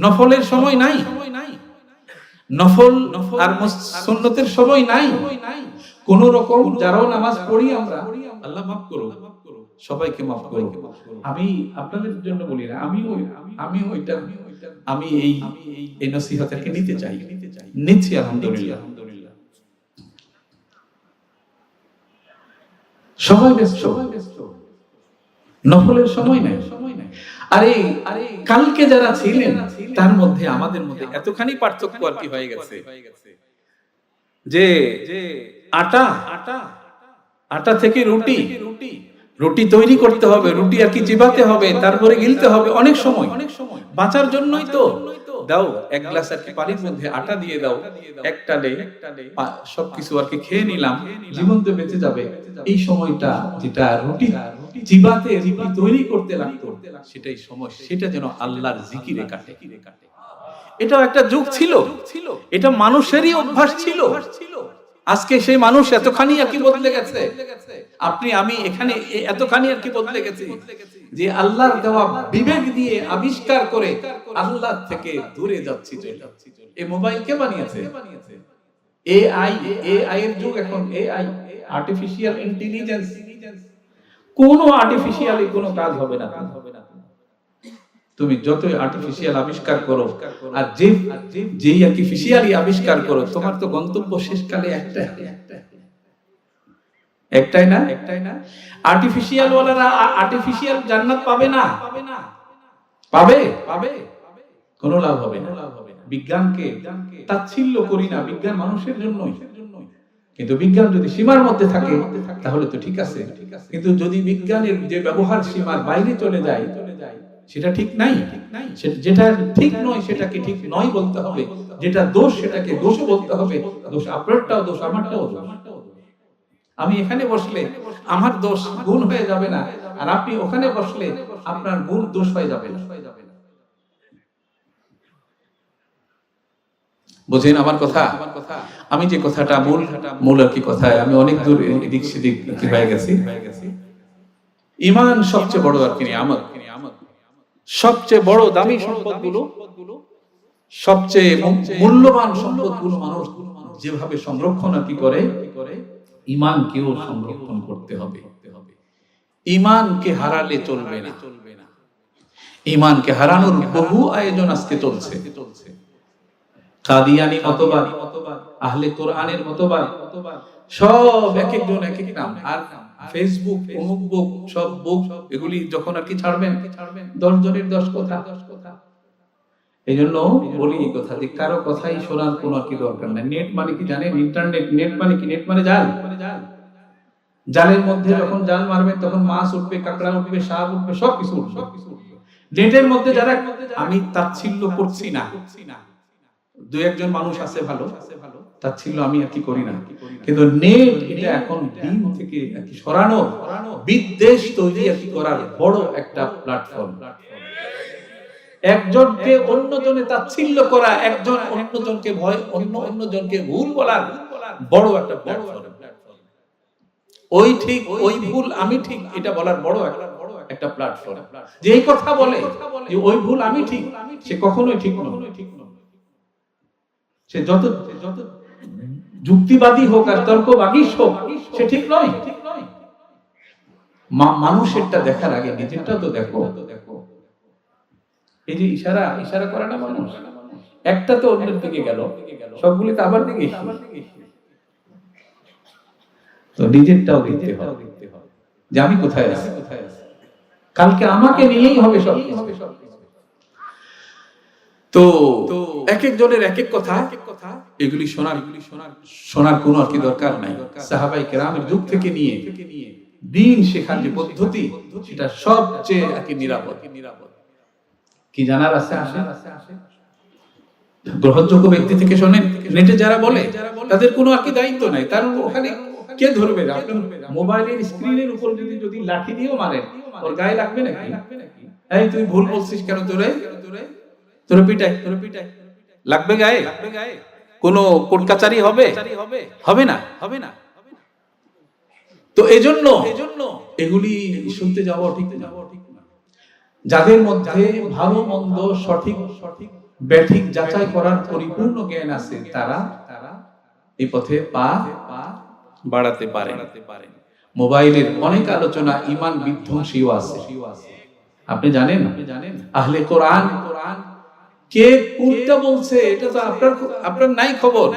নফলের সময় নাই, নফল আর সুন্নতের সময় নাই। কোন রকম যারাও নামাজ পড়ি আমরা, আল্লাহ মাফ করো, সবাইকে মাফ করো। আমি আপনাদের জন্য বলি না, আমি এই নসিহতকে নিতে চাই, নিচ্ছি আলহামদুলিল্লাহ। সবাই ব্যস্ত, নফলের সময় নাই। আরে কালকে যারা ছিলেন তার মধ্যে আমাদের মধ্যে এতখানি পার্থক্য আর কি হয়ে গেছে, যে আটা থেকে রুটি তৈরি করতে হবে, রুটি আর কি চিবাতে হবে, তারপরে গিলতে হবে, অনেক সময় বাঁচার জন্যই তো দাও 1 গ্লাস আর কি পানির মধ্যে আটা দিয়ে দাও, একটালে সবকিছু আর কি খেয়ে নিলাম, জীবন তো বেঁচে যাবে। এই সময়টা যেটা রুটি চিবাতে, রুটি তৈরি করতে লাগতো, সেটাই সময়, সেটা যেন আল্লাহর জিকিরে কাটে। এটাও একটা যুগ ছিল, এটা মানুষেরই অভ্যাস ছিল। আজকে সেই মানুষ এতখানি আর কি বদলে গেছে, আপনি আমি এখানে এতখানি আর কি বদলে গেছে, যে আল্লাহর দেওয়া বিবেক দিয়ে আবিষ্কার করে আল্লাহ থেকে দূরে যাচ্ছি। এই মোবাইল কে বানিয়েছে? এআই এর যুগ এখন, এআই আর্টিফিশিয়াল ইন্টেলিজেন্স। কোন আর্টিফিশিয়ালি কোনো কাজ হবে না। তুমি যতই আর্টিফিশিয়াল আবিষ্কার করো, আর যেই আর্টিফিশিয়ালি আবিষ্কার করো, তোমার তো গন্তব্য শেষকালে একটাই না। আর্টিফিশিয়াল ওয়ালারা আর্টিফিশিয়াল জান্নাত পাবে না, পাবে কোনো লাভ হবে না। বিজ্ঞানকে তাচ্ছিল্য করি না, বিজ্ঞান মানুষের জন্যই, কিন্তু বিজ্ঞান যদি সীমার মধ্যে থাকে তাহলে তো ঠিক আছে, কিন্তু যদি বিজ্ঞানের যে ব্যবহার সীমার বাইরে চলে যায়, সেটা ঠিক নাই। যেটা ঠিক নয় সেটাকে ঠিক নয় বলতে হবে, যেটা দোষ সেটাকে দোষ বলতে হবে। দোষ আপনারটাও দোষ, আমারটাও দোষ। আমি এখানে বসলে আমার দোষ গুণ হয়ে যাবে না, আর আপনি ওখানে বসলে আপনার গুণ দোষ হয়ে যাবে না। বুঝেন আমার কথা? আমি যে কথাটা মূল আর কি কথায় আমি অনেক দূর এদিক সেদিক কি হয়ে গেছি। ঈমান সবচেয়ে বড় আর কি নিয়ামত, সবচেয়ে বড় দামি সম্পদগুলো, সবচেয়ে মূল্যবান সম্পদগুলো মানুষ যেভাবে সংরক্ষণ আর কি করে, ঈমানকেও সংরক্ষণ করতে হবে। ঈমানকে হারালে চলবে না। ঈমানকে হারানোর বহু আয়োজন আজকে চলছে। কাদিয়ানি মতবাদ, আহলে কোরআনের মতবাদ, সব এক একজন এক এক নাম। আর ফেসবুক, অমুক বুক, সব বুক, এগুলি যখন আর কি ছাড়বেন 10 জনের 10 কথা। এই জন্য বলি এই কথা, যে কারো কথাই শোনার কোনো আর কি দরকার নাই। নেট মানে কি জানেন? ইন্টারনেট। নেট মানে কি? নেট মানে জাল। জালের মধ্যে যখন জাল মারবেন তখন মাছ উঠবে, কাঁকড়া উঠবে, সাপ উঠবে, সবকিছু উঠবে। নেটের মধ্যে যারা, আমি তাচ্ছিল্য করছি না, 2-1 মানুষ আছে ভালো, তাচ্ছিল্য আমি আর কি করি না, কিন্তু নেট এটা এখন দিন থেকে আর কি সরানো, বিদ্বেষ তৈরি আর কি করার বড় একটা প্ল্যাটফর্ম। একজনকে অন্যজনে তাচ্ছিল্য করা, একজন অন্যজনকে ভয়, অন্যজনকে ভুল বলার বড় একটা প্ল্যাটফর্ম। ওই ঠিক, ওই ভুল, আমি ঠিক, এটা বলার বড় একটা প্ল্যাটফর্ম। যে এই কথা বলে যে ওই ভুল আমি ঠিক, সে কখনোই ঠিক নয়। সে যত যুক্তিবাদী হোক আর তর্কবাদী হোক, সে ঠিক নয়। মানুষেরটা দেখার আগে নিজেরটা তো দেখো। এই যে ইশারা করে না মানুষ, একটা তো অন্যের দিকে গেল, সবগুলি তো আবার দিকে। তো নিজেরটাও দেখতে হবে যে আমি কোথায় আছি। কালকে আমাকে নিয়েই হবে সব। তো এক এক জনের এক এক কথা, এগুলি শোনার কোনো আর কি দরকার নাই। সাহাবায়ে কেরামের যুগ থেকে নিয়ে দ্বীন শেখার যে পদ্ধতি, সেটা সবচেয়ে আর কি নিরাপদ। কি জানার আছে আসে, গ্রহণযোগ্য ব্যক্তি থেকে শোনেন। নেটে যারা বলে তাদের কোনো আর কি দায়িত্ব নাই, তার ওখানে কে ধরবে? আপনি মোবাইলের স্ক্রিনের উপর যদি লাঠি দিয়েও মারেন, ওর গায়ে লাগবে নাকি? এই তুই ভুল বলছিস কেন, তোরে পিটাই লাগবে গায়ে? কোনো কোর্ট কাচারি হবে না। তো এজন্য এগুলি শুনতে যাওয়া ঠিক না। যাদের মধ্যে ভালো মন্দ সঠিক ব্যাঠিক যাচাই করার পরিপূর্ণ জ্ঞান আছে, তারা এই পথে পা বাড়াতে পারে। মোবাইলের অনেক আলোচনা ইমান বিধ্বংসীও আছে। আপনি জানেন আহলে কোরআন কে কোনটা বলছে, এটা তো আপনার নাই খবর।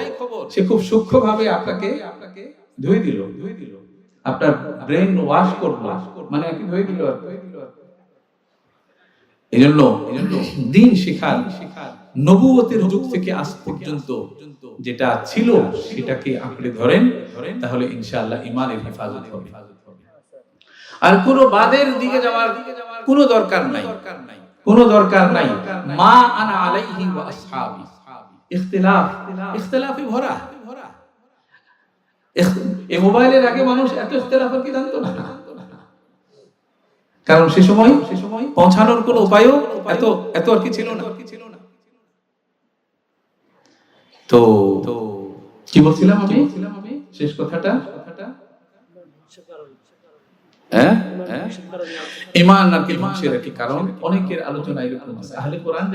সে খুব সূক্ষ্মভাবে আপনাকে ধুয়ে দিল, আপনার ব্রেন ওয়াশ করলো, মানে আর কি ধুয়ে দিল। এজন্য দ্বীন শেখার নবুয়তের যুগ থেকে আজ পর্যন্ত যেটা ছিল সেটাকে আঁকড়ে ধরেন, তাহলে ইনশাআল্লাহ ঈমানের হেফাজত হবে। আর কোনো বাদের দিকে যাওয়ার কোনো দরকার নাই। মা আনা আলাইহি ওয়া আসহাবি, ইখতিলাফে ভরা। এই মোবাইলের আগে মানুষ এত ইখতিলাফ কি জানতো না, কারণ সে সময় পৌঁছানোর কোনো উপায়ও এত আর কি ছিল না। তো কি বলছিলাম আমি শেষ কথাটা? ঈমান আর কি ধ্বংসের একটি কারণ। অনেকের আলোচনা এরকম আছে, আহলে কোরআন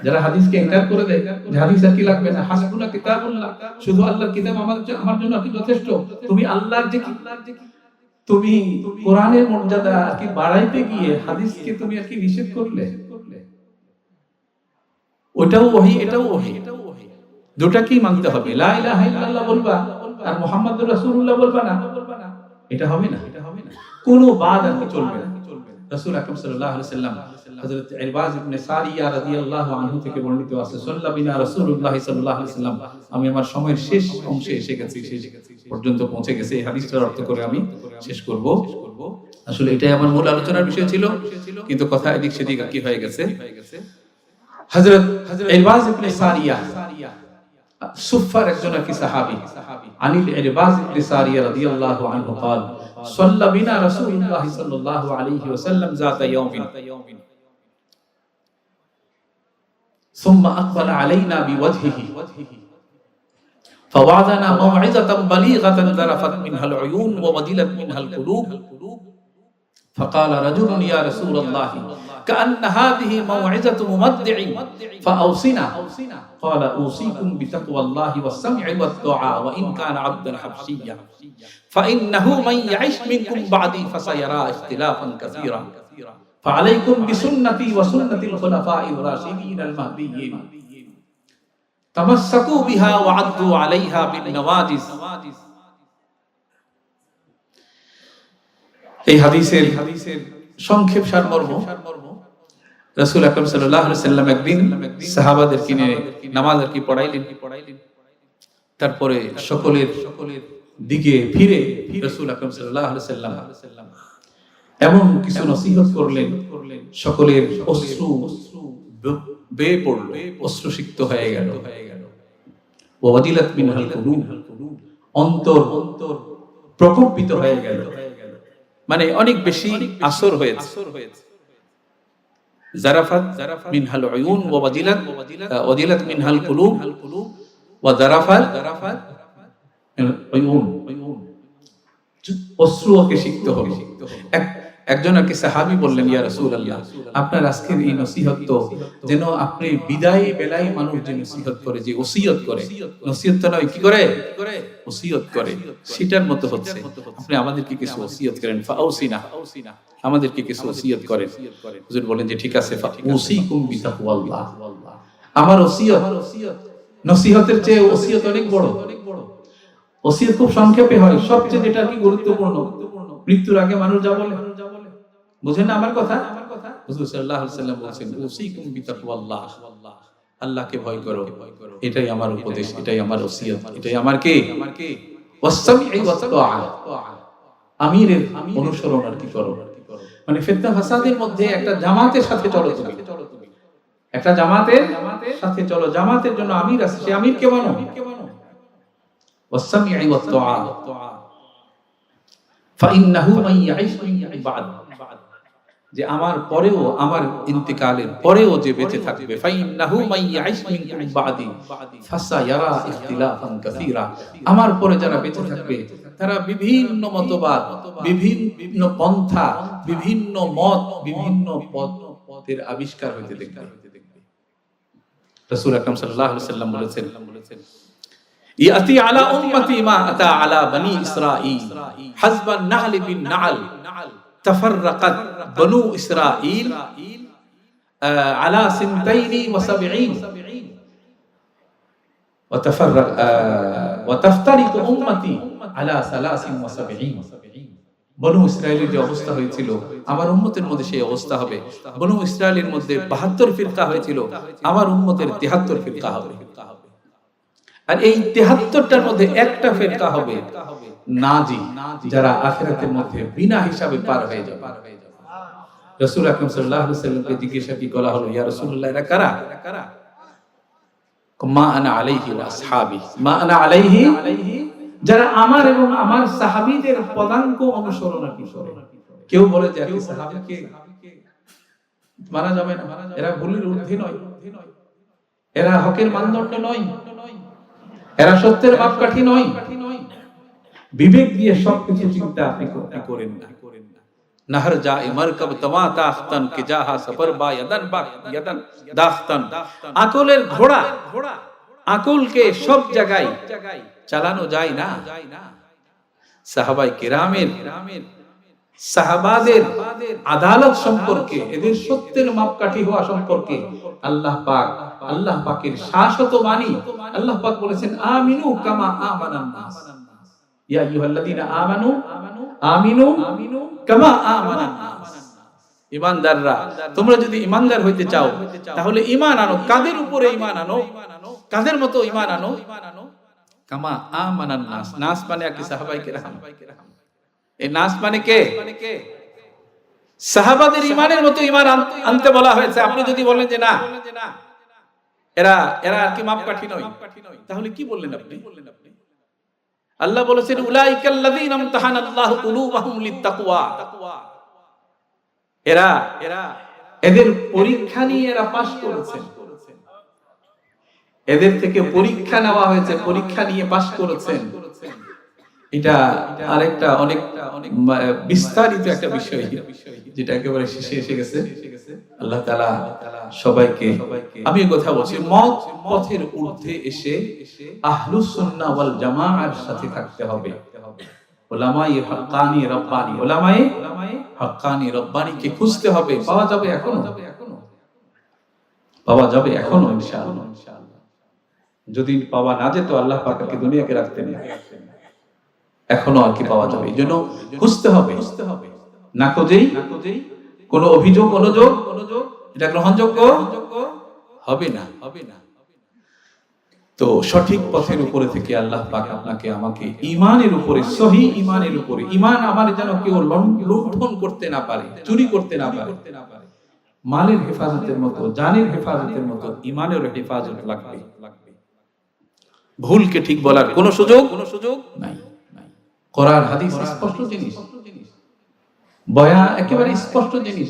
যারা হাদিসকে ইনকার করে দেয়, হাদিস আর কি লাগবে না, হাসবুনা কিতাবুল্লাহ, শুধু আল্লাহর কিতাব আমার জন্য আর কি যথেষ্ট। তুমি আল্লাহর যে তুমি কোরআনের মর্যাদা আর কি বাড়াইতে গিয়ে হাদিসকে তুমি আর কি নিষেধ করলে। ওটাও ওহী, এটাও ওহী, দুটাকেই মানতে হবে। লা ইলাহা ইল্লাল্লাহ বলবা আর মুহাম্মাদুর রাসূলুল্লাহ বলবা না, এটা হবে না। কোনো বাদ আর কি চলবে না। রাসূল আকরাম সাল্লাল্লাহু আলাইহি ওয়াসাল্লাম হযরত ইরবাজ ইবনে সারিয়া রাদিয়াল্লাহু আনহু থেকে বর্ণিত আছে, সাল্লাল্লাহু বিনা রাসূলুল্লাহ সাল্লাল্লাহু আলাইহি ওয়াসাল্লাম, আমি আমার সময়ের শেষ অংশে এসে গেছি, শেষ পর্যন্ত পৌঁছে গেছে। এই হাদিসটার অর্থ করে আমি শেষ করব। আসলে এটাই আমার মূল আলোচনার বিষয় ছিল, কিন্তু কথা এদিক সেদিক কি হয়ে গেছে। হযরত ইরবাজ ইবনে সারিয়া সুফার একজন কি সাহাবী, আনিল ইরবাজ ইবনে সারিয়া রাদিয়াল্লাহু আনহু قال صلى بنا رسول الله صلى الله عليه وسلم ذات يوم ثم أقبل علينا بوجهه فوعظنا موعظة بليغة ذرفت منها العيون ووجلت منها القلوب فقال رجل يا رسول الله كأن هذه موعظة مودع فأوصنا قال أوصيكم بتقوى الله والسمع والطاعة وإن كان عبدا حبشيا فإنه من يعش منكم بعدي فسيرى اختلافا كثيرا فعليكم بسنتي وسنة الخلفاء الراشدين المهديين تمسكوا بها وعضوا عليها بالنواجذ. এই হাদিসের সংক্ষেপ সারমর্ম, রাসূল আকরাম সাল্লাল্লাহু আলাইহি ওয়াসাল্লাম একদিন সাহাবাদের কিনে নামাজ আর কি পড়াইলেন। তারপরে সকলের দিকে ফিরে রাসূল আকরাম সাল্লাল্লাহু আলাইহি ওয়াসাল্লাম এমন কিছু নসিহত করলেন, সকলের অশ্রু বেয়ে পড়ল, অশ্রুসিক্ত হয়ে গেল। ওয়াজিলাত মিনহাল কুলুব, অন্তর প্রকম্পিত হয়ে গেল, মানে অনেক বেশি আসর হয়েছে। জারাফাত মিনহাল উয়ুন ওয়া ওয়াজিলাত মিনহাল কুলুব ওয়া জারাফাত উয়ুন, অশ্রু ওকে সিক্ত হলো। একজন আর কি সাহাবী বললেন, ইয়া রাসূলুল্লাহ, আপনার আজকের এই নসিহত তো যেন আপনি বিদায় বেলায় মানুষ যে নসিহত করে, যে ওসিয়ত করে, নসিহত তো নয়, কি করে ওসিয়ত করে, সেটার মতো হচ্ছে। আপনি আমাদেরকে কিছু ওসিয়ত করেন, ফাউসিনা, আমাদেরকে কিছু ওসিয়ত করেন। হুজুর বলেন যে ঠিক আছে, ফাউসিকুম বিতাকওয়াল্লাহ, আমার ওসিয়ত, নসিহতের চেয়ে ওসিয়ত অনেক বড়। ওসিয়ত খুব সংক্ষেপে হয়, সবচেয়ে যেটা কি গুরুত্বপূর্ণ, মৃত্যুর আগে মানুষ যা বলে, বুঝেন না আমার কথা? হুজুর সাল্লাল্লাহু আলাইহি ওয়াসাল্লাম বলেছেন, উসিকুম বিতাকওয়াল্লাহ, আল্লাহকে ভয় করো। এটাই আমার উপদেশ, এটাই আমার ওসিয়ত, এটাই আমার কি ওয়াসসামি'i ওয়াত-তাআ। আমিরের অনুসরণ আর কি করো, মানে ফিতনা ফাসাদের মধ্যে একটা জামাতের সাথে চলো তুমি, একটা জামাতের সাথে চলো, জামাতের জন্য আমির আছে, সে আমিরকে মানো। ওয়াসসামি'i ওয়াত-তাআ ফাইন্নাহু মান ইয়াঈশ মিনকুম বা'দ, যে আমার পরেও, আমার ইন্তিকালের পরেও যে বেঁচে থাকবে, ফাইন্নাহু মান ইয়াঈশ মিনকুম বা'দি ফাসায়ারা ইখতিলাফান কাসীরা, আমার পরে যারা বেঁচে থাকবে তারা বিভিন্ন মতবাদ, বিভিন্ন পন্থা, বিভিন্ন মত, বিভিন্ন পথের আবিষ্কার হইতে দেখবে। রাসূল আকরাম সাল্লাল্লাহু আলাইহি ওয়াসাল্লাম বলেছেন, ইয়াতি আলা উম্মতি মা আতা আলা বনি ইসরাঈল হাসবান নাহল বিন নাল তাফাররাকাত বনু ইসরাঈল আলা 72 ওয়া তাফতারিকু উম্মতি আলা 73। বনু ইসরাঈলের যে অবস্থা হয়েছিল, আমার উম্মতের মধ্যে সেই অবস্থা হবে। বনু ইসরাঈলের মধ্যে 72 ফিরকা হয়েছিল, আমার উম্মতের 73 ফিরকা হবে। আর এই 73টার মধ্যে একটা ফিরকা হবে নাজি, যারা আখিরাতের মধ্যে বিনা হিসাবে পার হয়ে যাবে। রাসূল আকরাম সাল্লাল্লাহু আলাইহি ওয়াসাল্লামকে জিজ্ঞাসা কি করা হলো, ইয়া রাসূলুল্লাহ এরা কারা? মা আনা আলাইহি ওয়া আসহাবি, মা আনা আলাইহি, যারা আমার এবং আমার সাহাবীদের পদাঙ্ক অনুসরণ করে। কেউ বলে যে আপনি সাহাবীকে মানা যাবে না, এরা ভুলের ঊর্ধ্বে নয়, এরা হকের মানদণ্ড নয়, এরা সত্যের মাপকাঠি নয়। বিবেক দিয়ে সবকিছু চিন্তা আপনি করেন না। নহর জায়ে মারকাব তামা তাখতান কে জাহা সফর বা ইয়াদান বা ইয়াদান দাখতান, আকলের ঘোড়া, আকলকে সব জায়গায় চালানো যায় না। সাহাবায়ে কেরামের, সাহাবাদের আদালত সম্পর্কে, এদের সত্যের মাপকাঠি হওয়া সম্পর্কে আল্লাহ পাকের শাশ্বত বাণী। আল্লাহ পাক বলেছেন, আমিনু কামা আমানান নাস, ইয়া আইয়ুহাল্লাযীনা আমানু আমিনু কামা আমানান নাস। ঈমানদাররা, তোমরা যদি ঈমানদার হইতে চাও তাহলে ঈমান আনো। কাদের উপরে ঈমান আনো? কাদের মতো ঈমান আনো? কামা আমানান নাস। নাস মানে কি? সাহাবায়ে কেরাম। এই নাস মানে কে? সাহাবাদের ঈমানের মতো ঈমান আনতে বলা হয়েছে। আপনি যদি বলেন যে না, এরা আর কি মাপকাঠি নয়, তাহলে কি বললেন আপনি? আল্লাহ বলেছেন, উলাইকাল্লাযীনা ইমতাহানাল্লাহু কুলুবাহুম লিত্তাকওয়া, এদের পরীক্ষা নিয়ে এরা পাস করেছেন, এদের থেকে পরীক্ষা নেওয়া হয়েছে, পরীক্ষা নিয়ে পাস করেছেন। এটা আরেকটা অনেক বিস্তারিত একটা বিষয়, যেটা একেবারে শেষে এসে গেছে। আল্লাহ তাআলা সবাইকে, আমি কথা বলছি, মত পথের ঊর্ধ্বে এসে আহলুস সুন্নাহ ওয়াল জামাআর সাথে থাকতে হবে। উলামায়ে হাক্কানি রব্বানি, উলামায়ে হাক্কানি রব্বানি কে খুঁজতে হবে। পাওয়া যাবে এখনো, পাওয়া যাবে এখনো ইনশাআল্লাহ। যদি পাওয়া না যেত, আল্লাহ পাক কে দুনিয়াকে রাখতেন না, এখনো আর কি পাওয়া যাবে। এইজন্য খুঁজতে হবে, না খুঁজেই কোনো অভিযোগ অনুযোগ এটা গ্রহণযোগ্য হবে না। তো সঠিক পথের উপরে থেকে আল্লাহ পাক আপনাকে আমাকে ঈমানের উপরে, সহি ঈমানের উপরে, ঈমান আমার যেন কেউ লুণ্ঠন করতে না পারে, চুরি করতে না পারে। মালের হেফাজতের মতো, জানের হেফাজতের মতো ঈমানের হেফাজত লাগবে। ভুলকে ঠিক বলার কোনো সুযোগ নাই। কোরআন হাদিস স্পষ্ট জিনিস, বয়ান একেবারে স্পষ্ট জিনিস।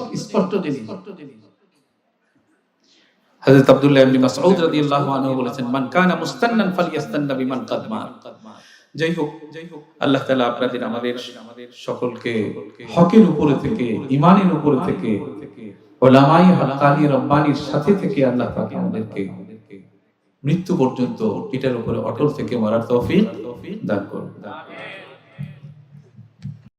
হযরত আব্দুল্লাহ ইবনে মাসউদ রাদিয়াল্লাহু আনহু বলেছেন, মান কানা মুস্তান্নান ফালইস্তান্না বিমান কাদ মাত। যাই হোক, আল্লাহ তাআলা আপনাদের আমাদের সকলকে হকের উপরে থেকে, ঈমানের উপরে থেকে, উলামায়ে হাক্কানি রব্বানির সাথে থেকে আল্লাহ পাক আমাদেরকে মৃত্যু পর্যন্ত এটার উপরে অটল থেকে মরার তৌফিক দান করুন।